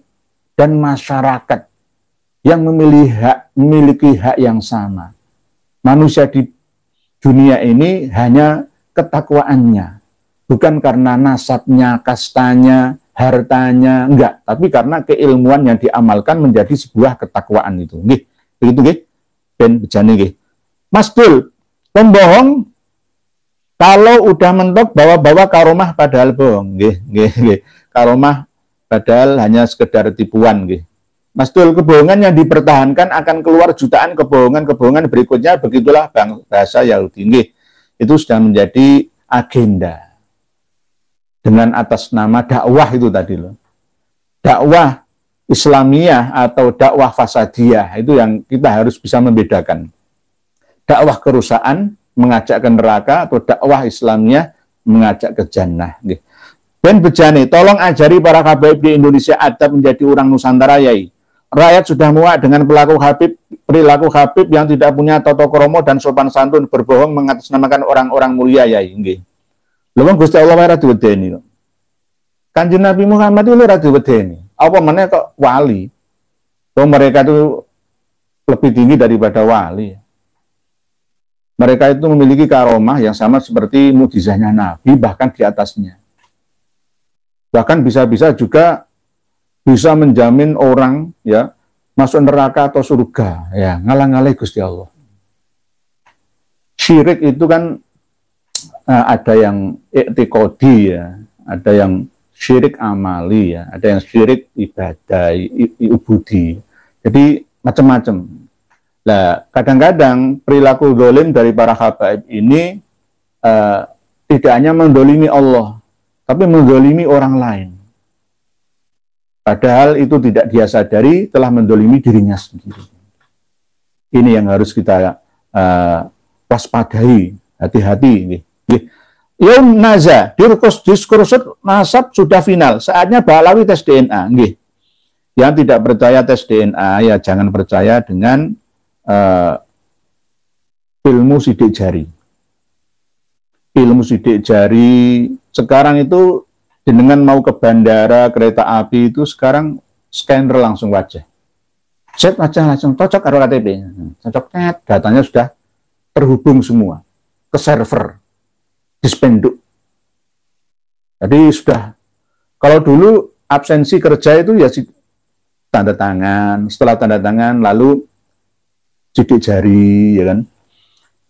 dan masyarakat yang memiliki hak yang sama. Manusia di dunia ini hanya ketakwaannya, bukan karena nasabnya, kastanya, hartanya, enggak, tapi karena keilmuan yang diamalkan menjadi sebuah ketakwaan itu. Nggih, begitu nggih. Ben Bejani nggih. Mas Dul, pembohong kalau udah mentok bawa-bawa karomah padahal bohong, nggih. Karomah padahal hanya sekedar tipuan, nggih. Mas Dul, kebohongan yang dipertahankan akan keluar jutaan kebohongan berikutnya, begitulah bahasa Yahudi, nggih. Itu sudah menjadi agenda. Dengan atas nama dakwah itu tadi loh. Dakwah Islamiyah atau dakwah fasadiyah, itu yang kita harus bisa membedakan. Dakwah kerusakan mengajak ke neraka, atau dakwah Islamiyah mengajak ke jannah. Ben Bejani, tolong ajari para habaib di Indonesia adab menjadi orang Nusantara, yai. Rakyat sudah muak dengan perilaku habib yang tidak punya tata krama dan sopan santun, berbohong mengatasnamakan orang-orang mulia, yai. Nggih. Lha Gusti Allah ora diwedeni kok. Kanjeng Nabi Muhammad itu ora diwedeni. Apa meneh kok wali. Mereka itu lebih tinggi daripada wali. Mereka itu memiliki karomah yang sama seperti mukjizahnya Nabi, bahkan di atasnya. Bahkan bisa-bisa juga bisa menjamin orang ya masuk neraka atau surga, ya ngalah-ngalahi Gusti Allah. Syirik itu kan ada yang i'tiqadi ya, ada yang syirik amali ya, ada yang syirik ibadah, ubudi. Jadi macam-macam. Nah, kadang-kadang perilaku zalim dari para habaib ini tidak hanya mendolimi Allah, tapi mendolimi orang lain. Padahal itu tidak dia sadari telah mendolimi dirinya sendiri. Ini yang harus kita waspadai, hati-hati. Yaum naza, diskursus nasab sudah final, saatnya Ba'alawi tes DNA. Yang tidak percaya tes DNA, ya jangan percaya dengan ilmu sidik jari. Ilmu sidik jari sekarang itu dengan mau ke bandara, kereta api itu sekarang scanner langsung wajah. Set wajah langsung cocok karo KTP. Cocok, datanya sudah terhubung semua ke server dispenduk. Jadi sudah, kalau dulu absensi kerja itu ya tanda tangan, setelah tanda tangan lalu sidik jari, ya kan.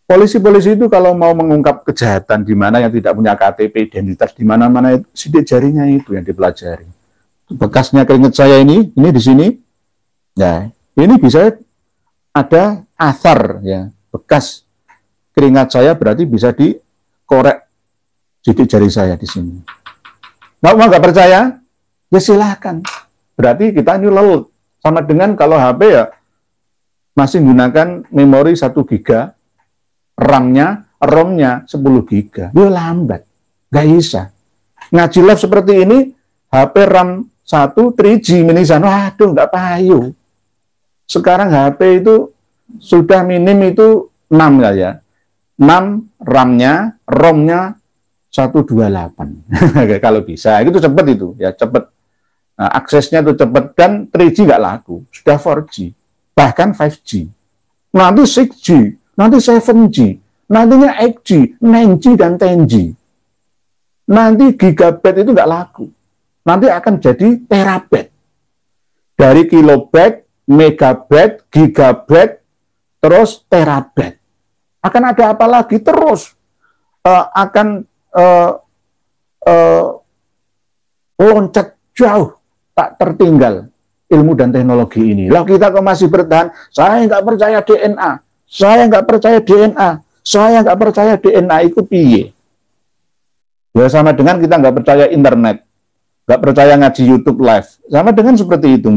Polisi-polisi itu kalau mau mengungkap kejahatan di mana yang tidak punya KTP, identitas di mana-mana, sidik jarinya itu yang dipelajari. Bekasnya keringat saya ini di sini, ya ini bisa ada asar, ya bekas keringat saya berarti bisa dikorek sidik jari saya di sini. Nggak percaya? Ya silahkan. Berarti kita nyulel sama dengan kalau HP ya masih menggunakan memori 1 giga. ROM-nya 10 giga. Ya lambat. Nggak bisa. Ngaji live seperti ini, HP RAM 1, 3G minisan. Waduh, nggak payu. Sekarang HP itu sudah minim itu 6 ya. 6 RAM-nya, ROM-nya 128. Kalau bisa, itu cepat itu. Ya cepat. Nah, aksesnya itu cepat dan 3G nggak laku. Sudah 4G. Bahkan 5G. Nanti 6G. Nanti 7G, nantinya 8G, 9G, dan 10G. Nanti gigabyte itu nggak laku. Nanti akan jadi terabyte. Dari kilobyte, megabyte, gigabyte, terus terabyte. Akan ada apa lagi? Terus akan loncat jauh, tak tertinggal ilmu dan teknologi ini. Lah kita kok masih bertahan, saya nggak percaya DNA. Saya nggak percaya DNA. Saya nggak percaya DNA itu piye. Ya sama dengan kita nggak percaya internet. Nggak percaya ngaji YouTube live. Sama dengan seperti itu.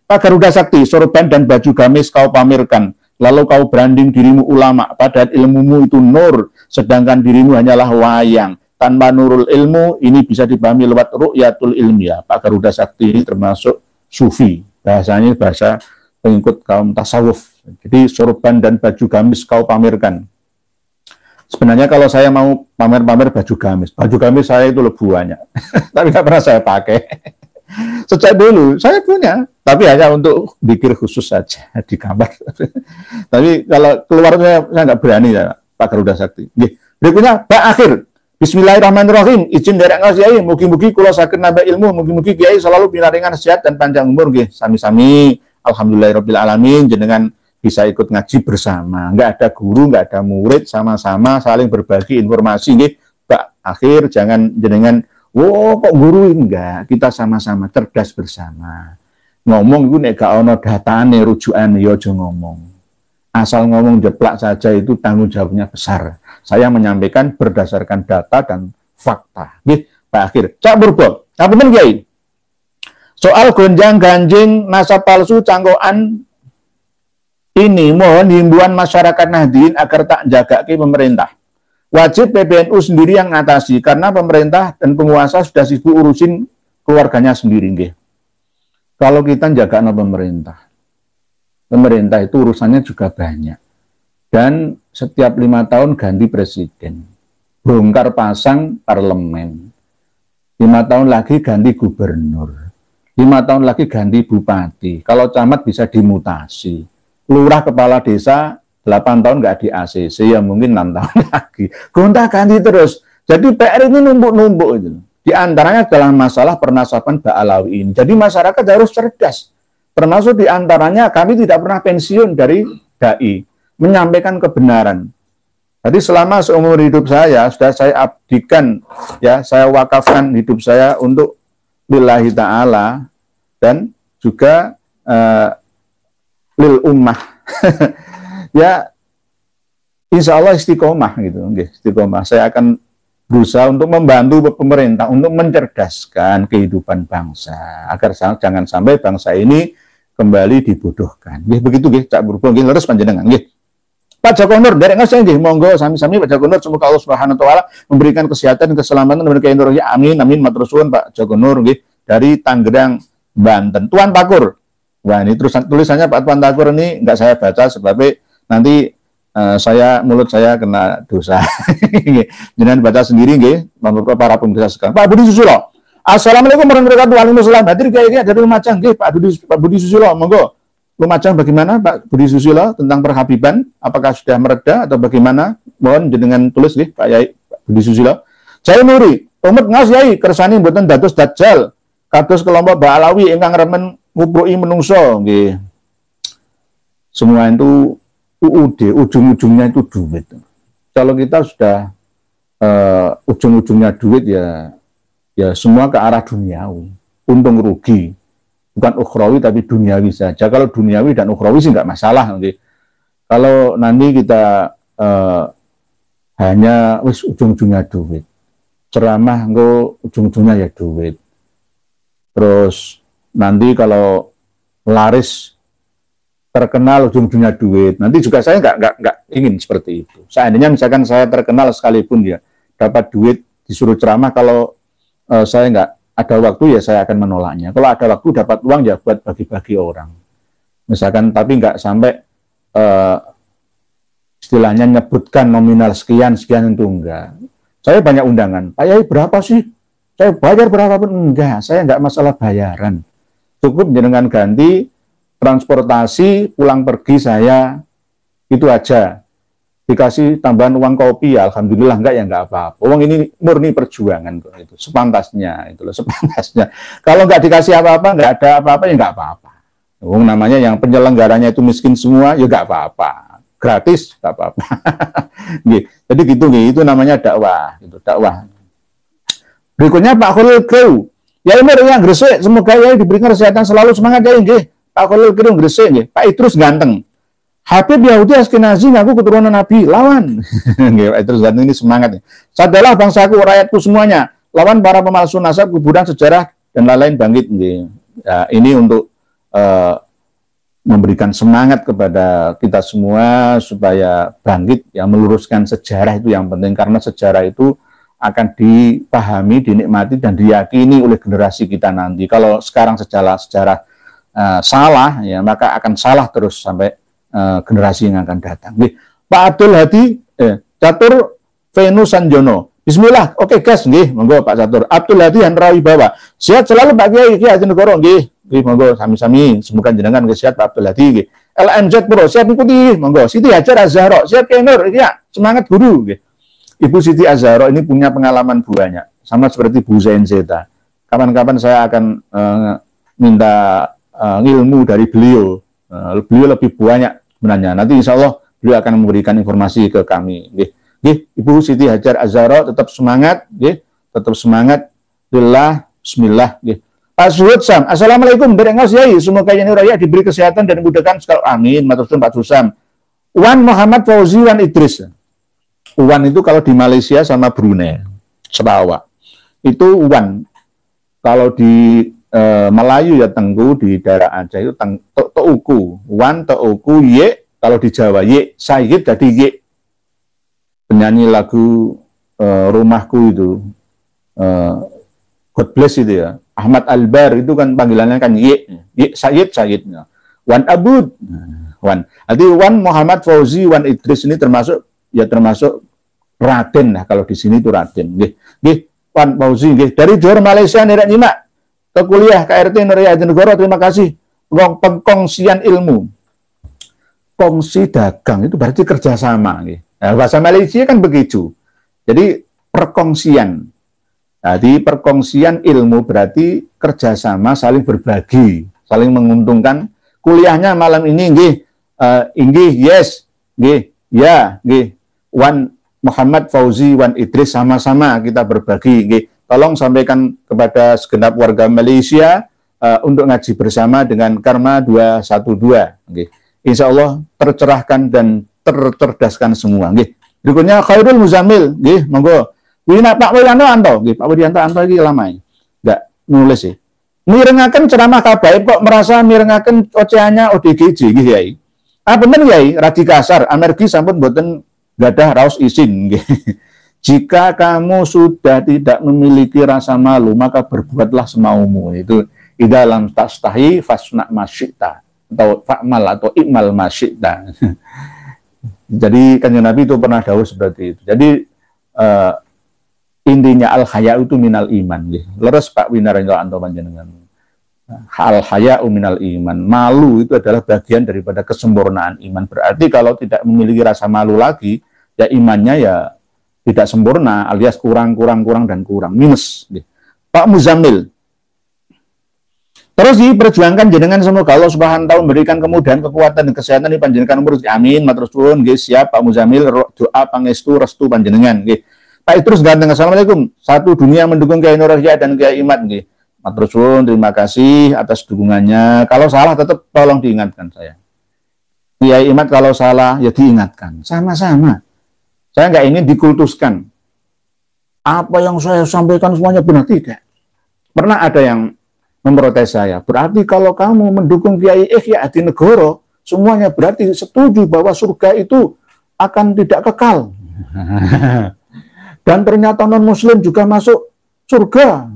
Pak Garuda Sakti, sorban dan baju gamis kau pamerkan. Lalu kau branding dirimu ulama. Padahal ilmumu itu nur. Sedangkan dirimu hanyalah wayang. Tanpa nurul ilmu, ini bisa dipahami lewat ru'yatul ilmiah. Pak Garuda Sakti ini termasuk sufi. Bahasanya bahasa pengikut kaum tasawuf. Jadi sorban dan baju gamis kau pamerkan. Sebenarnya kalau saya mau pamer-pamer baju gamis saya itu lebih banyak. Tapi nggak pernah saya pakai. Sejak dulu saya punya, tapi hanya untuk bikin khusus saja di kamar. Tapi kalau keluarnya saya nggak berani ya, Pak Garuda Sakti. Berikutnya, Pak Akhir. Bismillahirrahmanirrahim. Izin derek ngasihi, mugi-mugi kula saged nambah ilmu, mugi-mugi kiai selalu pinaringan sehat dan panjang umur nggih. Sami-sami. Alhamdulillahirabbil alamin jenengan bisa ikut ngaji bersama, nggak ada guru, nggak ada murid, sama-sama saling berbagi informasi. Nih, Pak Akhir, jangan jenengan, kok guru enggak, kita sama-sama cerdas bersama. Ngomong itu nek gak ono datane, rujukane, ya aja ngomong. Asal ngomong jeplak saja itu tanggung jawabnya besar. Saya menyampaikan berdasarkan data dan fakta. Nih, Pak Akhir, Cak Purbo, apa men Kiai? Soal gonjang-ganjing nasab palsu cangkokan ini mohon himbauan masyarakat Nahdien agar tak jaga ke pemerintah. Wajib PBNU sendiri yang ngatasi karena pemerintah dan penguasa sudah sibuk urusin keluarganya sendiri. Nggih. Kalau kita jaga pemerintah itu urusannya juga banyak. Dan setiap 5 tahun ganti presiden. Bongkar pasang parlemen. 5 tahun lagi ganti gubernur. 5 tahun lagi ganti bupati. Kalau camat bisa dimutasi. lurah kepala desa 8 tahun nggak di ACC, ya mungkin 6 tahun lagi. Gonta-ganti terus. Jadi PR ini numpuk-numpuk itu. Di antaranya adalah masalah pernasaban Ba'alawi ini. Jadi masyarakat harus cerdas. Termasuk di antaranya kami tidak pernah pensiun dari dai, menyampaikan kebenaran. Jadi selama seumur hidup saya sudah saya abdikan, ya saya wakafkan hidup saya untuk lillahi ta'ala dan juga lil ummah. Ya, insya Allah istiqomah gitu, istiqomah. Saya akan berusaha untuk membantu pemerintah untuk mencerdaskan kehidupan bangsa agar jangan sampai bangsa ini kembali dibodohkan. Begitu Cak Purbo, leres panjenengan. Pak Joko Nur, derek ngasih monggo sami-sami Pak Joko Nur, semoga Allah Subhanahu wa taala memberikan kesehatan, keselamatan dan kehindarnya. Amin amin matur suwun Pak Joko Nur dari Tangerang, Banten. Tuan Takur. Wah, ini tulisannya Pak Tuan Takur ini enggak saya baca sebab nanti mulut saya kena dosa. Jangan baca sendiri para pemirsa sekarang. Pak Budi Susilo. Assalamualaikum warahmatullahi wabarakatuh. Hadir kayaknya dari Lumajang Pak Budi Susilo, monggo. Lumajang bagaimana Pak Budi Susilo tentang perhabiban? Apakah sudah mereda atau bagaimana? Mohon jenengan tulis Pak Yai Pak Budi Susilo. Jaya Nuri, umat ngas Yai kersane mboten dados dajjal. Kados kelompok Ba'alawi ingkang remen ngupruki menungso nggih. Semua itu UUD, ujung-ujungnya itu duit. Kalau kita sudah ujung-ujungnya duit ya semua ke arah duniawi, untung rugi, bukan ukhrawi tapi duniawi saja. Kalau duniawi dan ukhrawi sih nggak masalah. Kalau nanti kita hanya ujung-ujungnya duit, ceramah ujung-ujungnya ya duit. Terus nanti kalau laris terkenal ujung-ujungnya duit. Nanti juga saya nggak ingin seperti itu. Seandainya misalkan saya terkenal sekalipun ya dapat duit disuruh ceramah, kalau saya nggak ada waktu ya saya akan menolaknya. Kalau ada waktu dapat uang ya buat bagi-bagi orang. Misalkan tapi nggak sampai istilahnya nyebutkan nominal sekian itu enggak. Saya banyak undangan. Pak Yai berapa sih? Saya bayar berapapun enggak. Saya nggak masalah bayaran. Cukup jenengan ganti transportasi pulang pergi saya itu aja, dikasih tambahan uang kopi ya alhamdulillah, enggak ya enggak apa-apa. Uang ini murni perjuangan kok, itu sepantasnya, itu loh sepantasnya. Kalau enggak dikasih apa-apa, enggak ada apa-apa ya enggak apa-apa. Uang namanya yang penyelenggaranya itu miskin semua ya enggak apa-apa, gratis enggak apa-apa. Jadi gitu itu namanya dakwah, itu dakwah. Berikutnya Pak Khalil Keu. Ya ini yang Gresik, semoga ya diberikan kesehatan selalu, semangat ya nggih. Pak Khalil Keu Gresik nggih. Pak Idrus ganteng. Habib Yahudi Askenazi ngaku keturunan Nabi, lawan. Nggih, Pak Idrus ganteng ini semangat nih. Sadalah bangsaku, rakyatku semuanya, lawan para pemalsu nasab, kuburan sejarah dan lain-lain bangkit nggih. Ya, ini untuk memberikan semangat kepada kita semua supaya bangkit, ya meluruskan sejarah itu yang penting, karena sejarah itu akan dipahami, dinikmati, dan diyakini oleh generasi kita nanti. Kalau sekarang sejarah salah, ya maka akan salah terus sampai generasi yang akan datang. Pak Abdul Hadi, Catur Venus Sanjono. Bismillah, oke guys, nggih, monggo Pak Catur. Abdul Hadi Hanrawi Bawa. Sehat selalu Pak Kiai Haji-Negoro, nggih. Nggih, monggo sami-sami, semoga jenengan sehat Pak Abdul Hadi, nggih. LMZ Pro, siap ikuti, monggo. Siti Hajar Azharo, siap Kiai Nur, ya, semangat guru, nggih. Ibu Siti Azharo ini punya pengalaman banyak, sama seperti Bu Zain Zeta. Kapan-kapan saya akan minta ilmu dari beliau. Beliau lebih banyak sebenarnya. Nanti insya Allah beliau akan memberikan informasi ke kami. Ibu Siti Hajar Azharo tetap semangat, tetap semangat. Bismillah. Pak Suhud Sam, Assalamualaikum. Berengas Yai, semoga yang raya diberi kesehatan dan dimudahkan sekali. Amin. Matur suwun Pak Susam. Wan Muhammad Fauzi Wan Idris. Wan itu kalau di Malaysia sama Brunei, Sarawak. Itu Wan. Kalau di Melayu ya Tengku, di daerah Aceh itu Teuku. Wan, Teuku, Ye. Kalau di Jawa Ye, Sayyid jadi Ye. Penyanyi lagu Rumahku itu, God Bless itu ya. Ahmad Albar itu kan panggilannya kan Ye. Ye Sayyid. Wan Abud. Wan. Jadi Wan Muhammad Fauzi Wan Idris ini termasuk Raden lah, kalau di sini itu Raden. Nggih, Wan Fauzi nggih dari Johor Malaysia nirek nyimak ke kuliah KRT Nur Haji-Negoro, terima kasih pengkongsian ilmu. kongsi dagang itu berarti kerjasama. Nah, bahasa Malaysia kan begitu. Jadi perkongsian. Jadi perkongsian ilmu berarti kerjasama, saling berbagi, saling menguntungkan. Kuliahnya malam ini, yes, ya, Wan Muhammad Fauzi, Wan Idris, sama-sama kita berbagi. Tolong sampaikan kepada segenap warga Malaysia untuk ngaji bersama dengan Karma 212. Insya Allah tercerahkan dan tercerdaskan semua. Berikutnya Khairul Muzamil, monggo. Wina Pak Wiranto Anto, Pak Wiranto Anto iki lama enggak nulis sih. Mirengaken ceramah kabaib kok merasa mirengaken ocehannya ODGJ nggih Yai. Bener Yai, radi kasar, amergi sampun boten gadah raos izin nggih. Jika kamu sudah tidak memiliki rasa malu, maka berbuatlah semaumu. Itu idalam tastahi fasna masyita atau fa'mal atau ikmal masyita. Jadi Kanjeng Nabi itu pernah dawuh seperti itu. Jadi intinya al-haya itu minal iman. Leres Pak Winaranto Anto panjenengan. Al-haya minal iman. Malu itu adalah bagian daripada kesempurnaan iman. Berarti kalau tidak memiliki rasa malu lagi, ya imannya ya tidak sempurna, alias kurang, dan kurang. Minus. Pak Muzamil. Terus diperjuangkan jenengan semoga Allah Subhanahu wa taala memberikan kemudahan, kekuatan dan kesehatan di panjenengan umur. Amin. Matur suwun nggih, siap Pak Muzamil, doa pangestu restu panjenengan nggih. Pak Idrus ganteng, assalamualaikum. Satu dunia mendukung Kiai Nur Yahya dan Kiai Imad nggih. Matur suwun, terima kasih atas dukungannya. Kalau salah tetap tolong diingatkan saya. Kiai Imad kalau salah ya diingatkan. Sama-sama. Saya nggak ingin dikultuskan. Apa yang saya sampaikan semuanya benar, tidak. Pernah ada yang memprotes saya. Berarti kalau kamu mendukung Kiai Ihya Adinegoro, semuanya berarti setuju bahwa surga itu akan tidak kekal. Dan ternyata non-muslim juga masuk surga.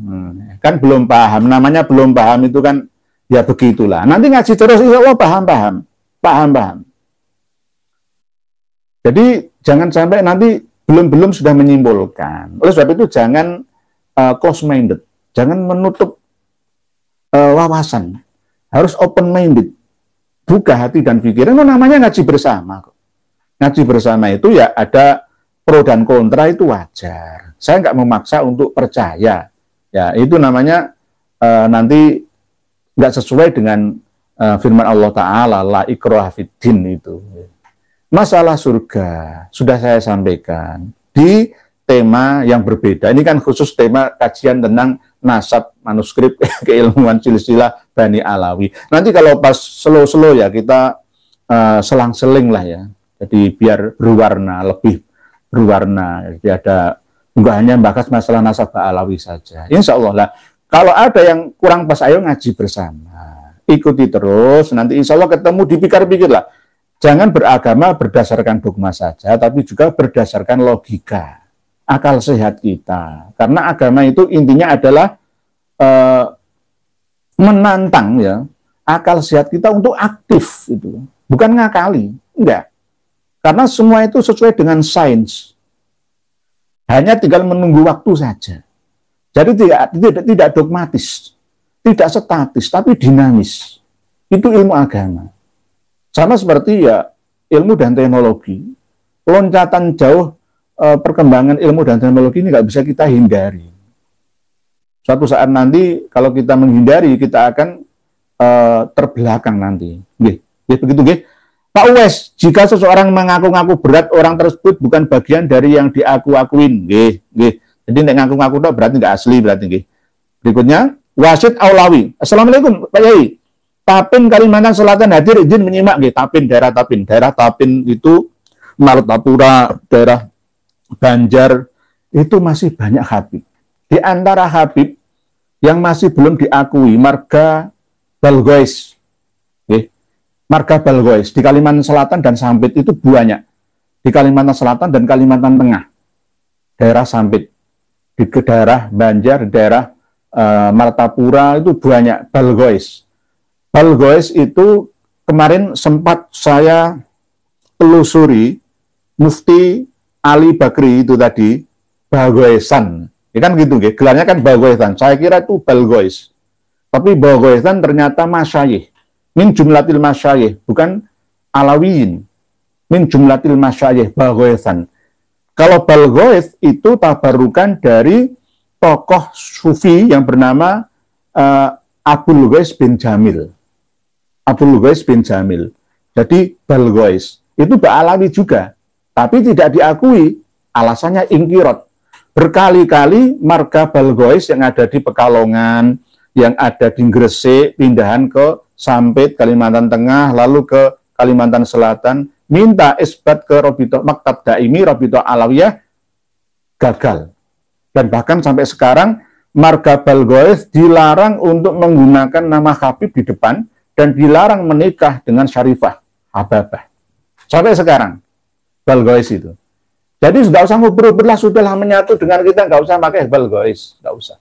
Kan belum paham. Namanya belum paham itu kan ya begitulah. Nanti ngaji terus, insya Allah paham. Jadi jangan sampai nanti belum sudah menyimpulkan. Oleh sebab itu jangan close-minded. Jangan menutup wawasan. Harus open-minded. Buka hati dan pikiran. Itu namanya ngaji bersama. Ngaji bersama itu ya ada pro dan kontra, itu wajar. Saya nggak memaksa untuk percaya. Ya, itu namanya nanti nggak sesuai dengan firman Allah Ta'ala, la ikraha fiddin itu. Masalah surga, sudah saya sampaikan di tema yang berbeda. Ini kan khusus tema kajian tentang nasab manuskrip keilmuan silsilah Bani Alawi. Nanti kalau pas slow-slow ya, kita selang-seling lah ya. Jadi biar berwarna, lebih berwarna. Jadi ada, enggak hanya bahas masalah nasab Alawi saja. Insya Allah lah. Kalau ada yang kurang pas, ayo ngaji bersama. Ikuti terus, nanti insya Allah ketemu, dipikir-pikir lah. Jangan beragama berdasarkan dogma saja, tapi juga berdasarkan logika, akal sehat kita. Karena agama itu intinya adalah menantang ya akal sehat kita untuk aktif, itu bukan ngakali, enggak. Karena semua itu sesuai dengan sains. Hanya tinggal menunggu waktu saja. Jadi tidak dogmatis, tidak statis, tapi dinamis. Itu ilmu agama. Sama seperti ya ilmu dan teknologi. Loncatan jauh perkembangan ilmu dan teknologi ini nggak bisa kita hindari. Suatu saat nanti kalau kita menghindari, kita akan terbelakang nanti. Begitu nggih. Pak Uwais, jika seseorang mengaku-ngaku berat, orang tersebut bukan bagian dari yang diaku-akuin. Jadi nek ngaku-ngaku itu berarti nggak asli, berarti nggih. Berikutnya, Wasid Aulawi. Assalamualaikum, Pak Yai. Tapin Kalimantan Selatan hadir, izin menyimak nggih. Tapin, daerah Tapin. Daerah Tapin itu Martapura, daerah Banjar, itu masih banyak Habib. Di antara Habib yang masih belum diakui, marga Balgois. Marga Balgois di Kalimantan Selatan dan Sampit itu banyak. Di Kalimantan Selatan dan Kalimantan Tengah, daerah Sampit, di daerah Banjar, di daerah Martapura itu banyak Balgois. Balgois itu kemarin sempat saya telusuri, Mufti Ali Bakri itu tadi Balgoisan. Ya kan gitu, gelarnya kan Balgoisan. Saya kira itu Balgois. Tapi Balgoisan ternyata masyayikh. Min jumlatil masyayikh, bukan Alawiyin min jumlatil masyayikh Balghoithan. Kalau Balghoith itu tabarukan dari tokoh sufi yang bernama Abul Ghais bin Jamil. Abul Ghais bin Jamil. Jadi Balghoith itu Ba'alawi juga, tapi tidak diakui. Alasannya ingkirot. Berkali-kali marga Balghoith yang ada di Pekalongan, yang ada di Gresik, pindahan ke Sampit, Kalimantan Tengah, lalu ke Kalimantan Selatan, minta isbat ke Rabithah Maktab Daimi, Rabithah Alawiyah, gagal. Dan bahkan sampai sekarang, marga Balghoith dilarang untuk menggunakan nama Habib di depan, dan dilarang menikah dengan Syarifah, Hababah. Sampai sekarang, Balghoith itu. Jadi nggak usah ngobrol-ngobrol, sudahlah menyatu dengan kita, nggak usah pakai Balghoith, nggak usah.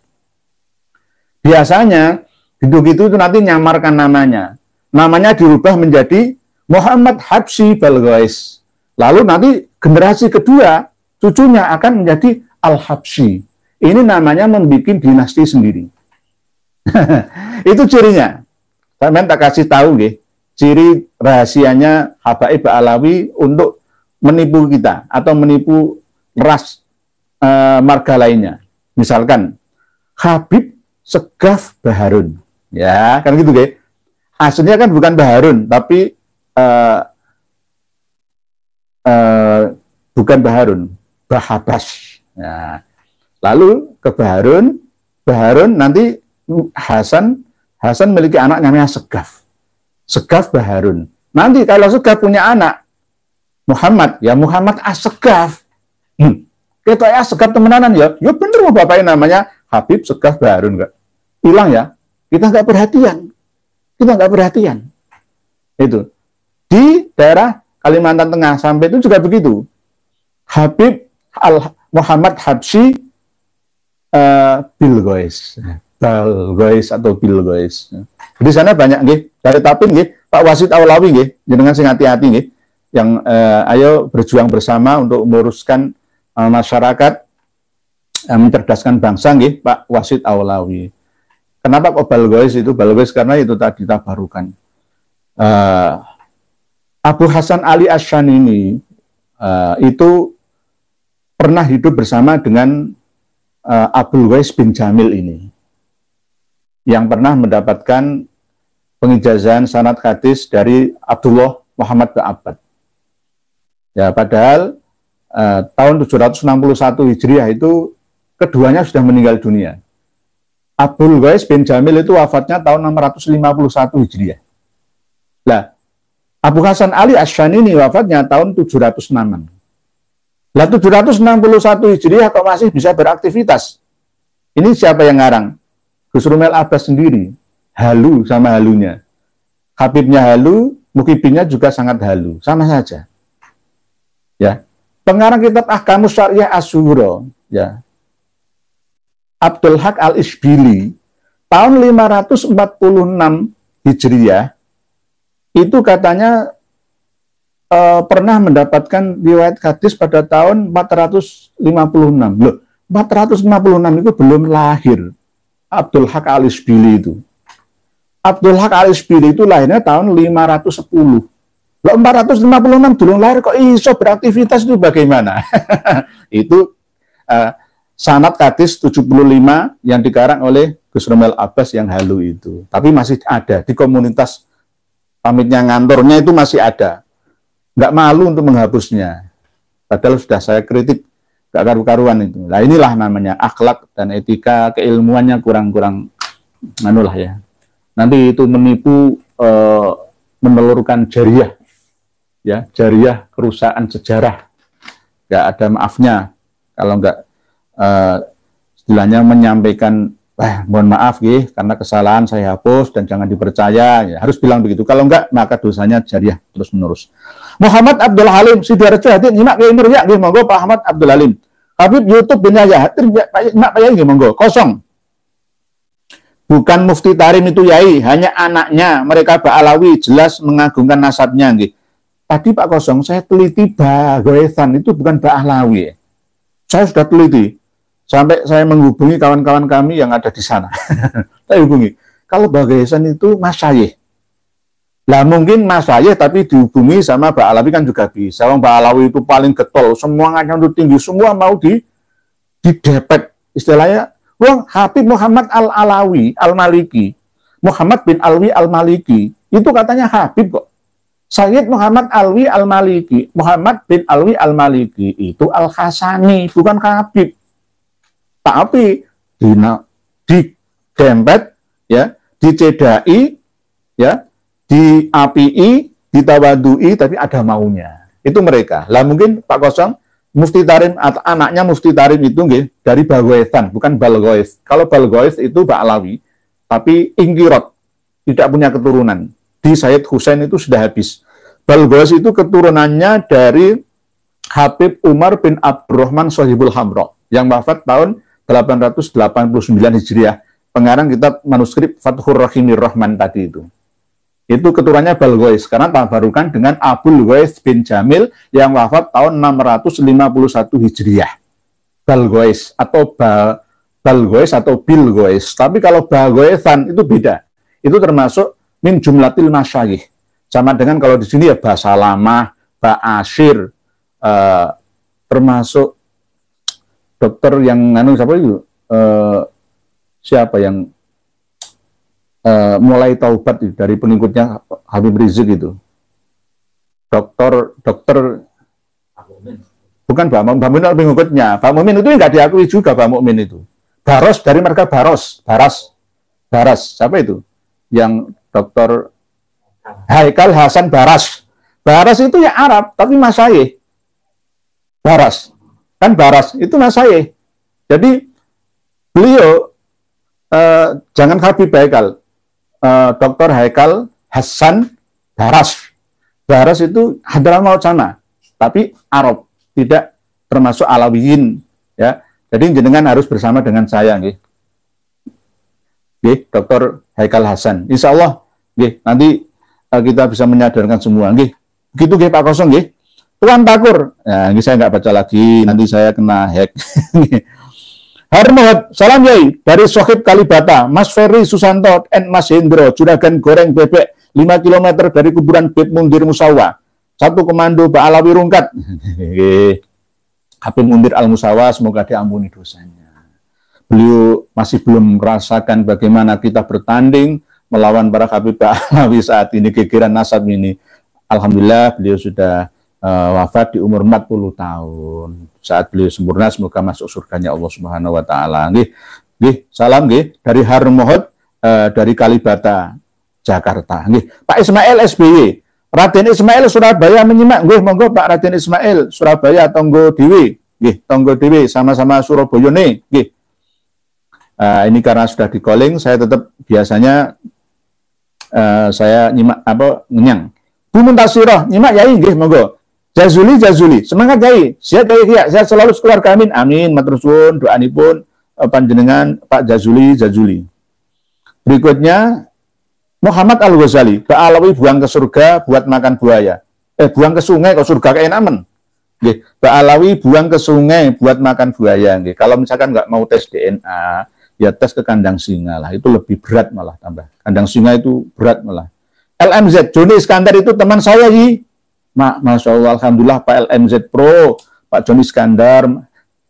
Biasanya, gitu-gitu itu nanti nyamarkan namanya. Namanya dirubah menjadi Muhammad Habsyi Balghoith. Lalu nanti generasi kedua, cucunya akan menjadi Al-Habsyi. Ini namanya membuat dinasti sendiri. Itu cirinya. Saya tak kasih tahu, ciri rahasianya Habaib Ba'alawi untuk menipu kita atau menipu ras marga lainnya. Misalkan Habib Segaf Baharun, ya kan gitu, aslinya kan bukan Baharun, tapi bukan Baharun, Bahabas. Ya. Lalu ke Baharun, Baharun nanti Hasan memiliki anak namanya Segaf, Segaf Baharun. Nanti kalau Segaf punya anak Muhammad, ya Muhammad As-Segaf. Kita ya Segaf temenanan ya bener bapaknya namanya Habib Segaf Baharun, enggak hilang ya, kita nggak perhatian, itu di daerah Kalimantan Tengah sampai itu juga begitu. Habib Muhammad Habsyi Balghoith atau Balghoith. Di sana banyak dari Tapin Pak Wasid Aulawi dengan sing hati-hati yang ayo berjuang bersama untuk meluruskan masyarakat, mencerdaskan bangsa Pak Wasid Aulawi. Kenapa kok Balghoith itu? Balghoith karena itu tadi tabarukan. Abu Hasan Ali Asy-Syanini itu pernah hidup bersama dengan Abul Ghais bin Jamil ini, yang pernah mendapatkan pengijazahan sanad hadis dari Abdullah Muhammad bin Abbad. Ya, padahal tahun 761 Hijriah itu keduanya sudah meninggal dunia. Abul Ghais bin Jamil itu wafatnya tahun 651 Hijriah. Lah, Abu Hasan Ali Asy-Syanini wafatnya tahun 706. Lah 761 Hijriah kok masih bisa beraktivitas? Ini siapa yang ngarang? Gus Rumel Abbas sendiri. Halu sama halunya. Habibnya halu, mukibinnya juga sangat halu. Sama saja. Ya. Pengarang kitab Ahkamus Syariah Asy-Syughra, ya. Abdul Haq Al-Isbili tahun 546 Hijriah itu katanya pernah mendapatkan riwayat hadis pada tahun 456. Loh, 456 itu belum lahir Abdul Haq Al-Isbili itu. Abdul Haq Al-Isbili itu lahirnya tahun 510. Loh, 456 belum lahir kok iso beraktivitas itu bagaimana? Itu sanad hadis 75 yang dikarang oleh Gus Rumel Abbas yang halu itu. Tapi masih ada di komunitas pamitnya ngantornya itu masih ada. Nggak malu untuk menghapusnya. Padahal sudah saya kritik, nggak karu-karuan itu. Nah inilah namanya akhlak dan etika, keilmuannya kurang-kurang anulah ya. Nanti itu menipu, menelurkan jariah. Ya, jariah kerusakan sejarah. Nggak ada maafnya. Kalau nggak istilahnya menyampaikan, mohon maaf karena kesalahan saya hapus dan jangan dipercaya, ya, harus bilang begitu. Kalau enggak, maka dosanya jariah terus menerus. Muhammad Abdul Halim Sidoarjo hadir nyimak ke Imriya nggih monggo Pak Ahmad Abdul Halim. Habib YouTube bin Yahya hadir nyimak Pak Yai nggih monggo. Kosong. Bukan Mufti Tarim itu Yai, hanya anaknya. Mereka Ba'alawi jelas mengagungkan nasabnya nggih. Tadi Pak Kosong saya teliti Balghoithan itu bukan Ba'alawi. Saya sudah teliti. Sampai saya menghubungi kawan-kawan kami yang ada di sana. Saya hubungi. Kalau Balghoithan itu masyayikh. Lah mungkin Mas Hayeh tapi dihubungi sama Mbak Alawi kan juga bisa. Mbak Alawi itu paling getol, semangatnya itu tinggi, semua mau didepet. Istilahnya, wong Habib Muhammad Al-Alawi Al-Maliki, Muhammad bin Alwi Al-Maliki, itu katanya Habib kok. Sayyid Muhammad Alwi Al-Maliki, Muhammad bin Alwi Al-Maliki itu Al-Hasani, bukan Habib. Tapi digempet, ya, dicedai, ya, diapii, ditawadui, tapi ada maunya. Itu mereka. Lah mungkin Pak Kosong, Mufti Tarim atau anaknya Mufti Tarim itu nggih dari Balgoesan, bukan Balgoes. Kalau Balgoes itu Ba'alawi, tapi Ingkirot, tidak punya keturunan. Di Sayyid Husain itu sudah habis. Balgoes itu keturunannya dari Habib Umar bin Abdurrahman Sohibul Hamro, yang wafat tahun 889 Hijriah. Pengarang kitab manuskrip Fathur Rahimir Rahman tadi itu. Itu keturunannya Balgoes, karena tabarukan dengan Abul Goes bin Jamil yang wafat tahun 651 Hijriah. Balgoes atau Balgoes atau Bilgoes. Tapi kalau Balgoesan itu beda. Itu termasuk min jumlatil masyayikh. Sama dengan kalau di sini ya Basalamah, Ba'asyir, termasuk dokter yang siapa itu? Siapa yang mulai taubat dari pengikutnya Habib Rizik itu, dokter bukan Mbak Mumin pengikutnya. Mbak Mumin itu nggak diakui juga. Mbak Mumin itu Baros, dari marga Baros, siapa itu yang dokter Haikal Hasan Baras itu ya Arab tapi Masyayikh. Baras itu Masyayikh. Jadi beliau jangan Habib Haikal, Dr. Haikal Hasan Baras itu Hadramaut sana, tapi Arab, tidak termasuk Alawiyin, ya. Jadi jenengan harus bersama dengan saya, nggih. Nggih, Dr. Haikal Hasan. Insya Allah, nggih, nanti kita bisa menyadarkan semua, nggih. Begitu, nggih, Pak Kosong, nggih. Tuan Takur, nah, ini saya nggak baca lagi, nanti saya kena hack. Harmohot, salam yai dari Sohib Kalibata, Mas Ferry Susanto, and Mas Hendro, juragan goreng bebek 5 km dari kuburan Bib Mundir Musawa. Satu komando Ba'alawi Rungkat. Habib Mundir Al-Musawa, semoga diampuni dosanya. Beliau masih belum merasakan bagaimana kita bertanding melawan para Habib Ba'alawi saat ini, gegeran nasab ini. Alhamdulillah beliau sudah wafat di umur 40 tahun. Saat beliau sempurna, semoga masuk surganya Allah Subhanahu wa taala. Nggih, salam nggih dari Harmohot, dari Kalibata, Jakarta. Nggih, Pak Ismail SBY, Raden Ismail Surabaya menyimak. Nggih, monggo Pak Raden Ismail Surabaya tonggo dewi. Nggih, tonggo dewi sama-sama Surabaya nih. Nggih. Ini karena sudah di calling, saya tetap biasanya saya nyimak ngenyang. Bu Muntasirah nyimak yai nggih, monggo. Jazuli, semangat yai, sehat yai, sehat selalu keluarga, amin, amin, matur suwun, doanipun panjenengan Pak Jazuli. Berikutnya Muhammad Al-Ghazali, Ba'alawi buang ke surga buat makan buaya. Buang ke sungai kok surga kayak namen. Nggih, Ba'alawi buang ke sungai buat makan buaya. Nggih, kalau misalkan nggak mau tes DNA, ya tes ke kandang singa lah, itu lebih berat malah tambah. Kandang singa itu berat malah. LMZ, Joni Iskandar itu teman saya, Yi. Masya Allah, Alhamdulillah Pak LMZ Pro, Pak Joni Iskandar,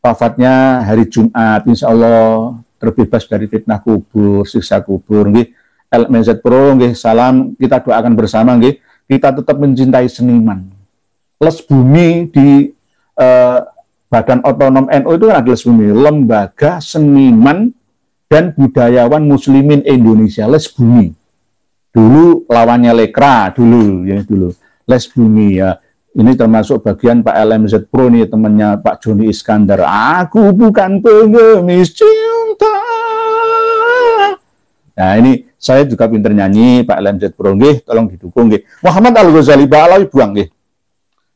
wafatnya hari Jumat, insya Allah terbebas dari fitnah kubur, siksa kubur. Nggih, LMZ Pro, nggih, salam, kita doakan bersama, nggih, kita tetap mencintai seniman. Les Bumi di Badan Otonom NU itu kan ada Les Bumi, Lembaga Seniman dan Budayawan Muslimin Indonesia, Les Bumi. Dulu lawannya Lekra, dulu. Les Bumi, ya. Ini termasuk bagian Pak LMZ Pro nih, temannya Pak Joni Iskandar. Aku bukan pengemis cinta. Nah, ini saya juga pinter nyanyi, Pak LMZ Pro, nggih, tolong didukung, nggih. Muhammad Al-Ghazali, Ba'alawi buang, nggih.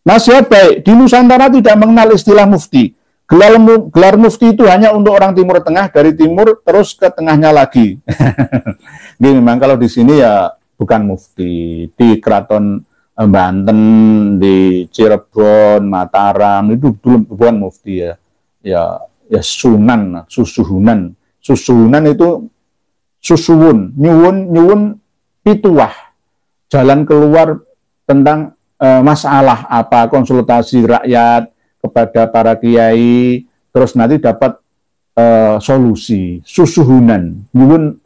Nasihat baik, di Nusantara tidak mengenal istilah mufti. Gelar mufti itu hanya untuk orang Timur Tengah, dari timur terus ke tengahnya lagi. Nggih, memang kalau di sini ya bukan mufti. Di Keraton Banten, di Cirebon, Mataram itu belum bukan mufti, ya. Ya sunan, susuhunan. Susuhunan itu susuwun, nyuwun pituah. jalan keluar tentang masalah apa, konsultasi rakyat kepada para kiai, terus nanti dapat solusi, susuhunan, nyuwun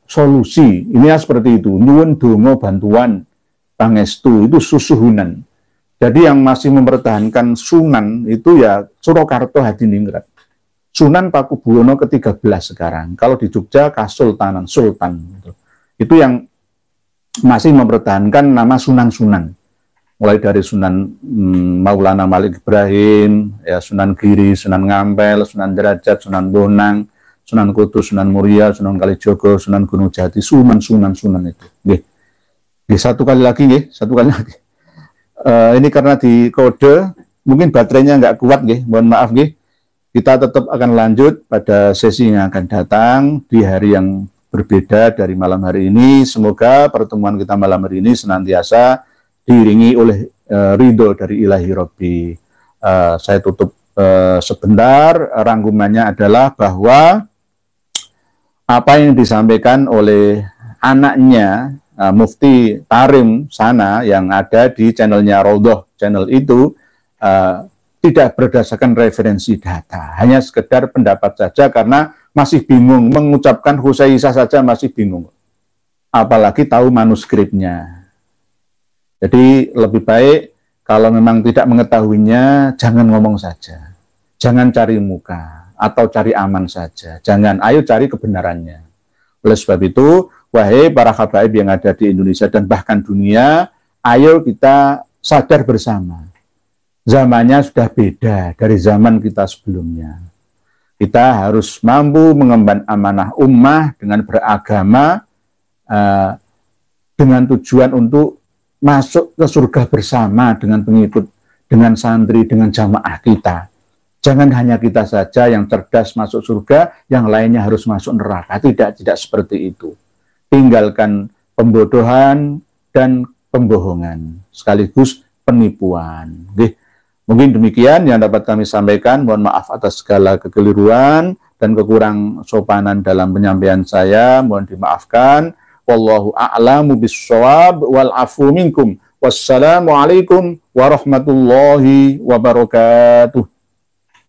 solusi, ini ya seperti itu, nyuwun dongo bantuan, pangestu, itu susuhunan. Jadi yang masih mempertahankan Sunan itu ya Surakarta Hadiningrat. Sunan Pakubuwono ke-13 sekarang. Kalau di Jogja Kasultanan, Sultan. Gitu. Itu yang masih mempertahankan nama Sunan-Sunan. Mulai dari Sunan Maulana Malik Ibrahim, ya, Sunan Giri, Sunan Ngampel, Sunan Derajat, Sunan Bonang, Sunan Kudus, Sunan Muria, Sunan Kalijogo, Sunan Gunung Jati, Sunan itu. Satu kali lagi. Ini karena di kode, mungkin baterainya nggak kuat, mohon maaf. Kita tetap akan lanjut pada sesi yang akan datang di hari yang berbeda dari malam hari ini. Semoga pertemuan kita malam hari ini senantiasa diiringi oleh ridho dari Ilahi Robbi. Saya tutup sebentar, rangkumannya adalah bahwa apa yang disampaikan oleh anaknya Mufti Tarim sana yang ada di channelnya Raudhah, channel itu tidak berdasarkan referensi data, hanya sekedar pendapat saja karena masih bingung, mengucapkan Husaisah saja masih bingung, apalagi tahu manuskripnya. Jadi lebih baik kalau memang tidak mengetahuinya, jangan ngomong saja, jangan cari muka atau cari aman saja, jangan, ayo cari kebenarannya. Oleh sebab itu, wahai para habaib yang ada di Indonesia dan bahkan dunia, ayo kita sadar bersama. Zamannya sudah beda dari zaman kita sebelumnya. Kita harus mampu mengemban amanah ummah dengan beragama, dengan tujuan untuk masuk ke surga bersama dengan pengikut, dengan santri, dengan jamaah kita. Jangan hanya kita saja yang cerdas masuk surga, yang lainnya harus masuk neraka. Tidak seperti itu. Tinggalkan pembodohan dan pembohongan, sekaligus penipuan. Mungkin demikian yang dapat kami sampaikan. Mohon maaf atas segala kekeliruan dan kekurang sopanan dalam penyampaian saya. Mohon dimaafkan. Wallahu a'lamu bis-shawab wal afu minkum. Wassalamualaikum warahmatullahi wabarakatuh.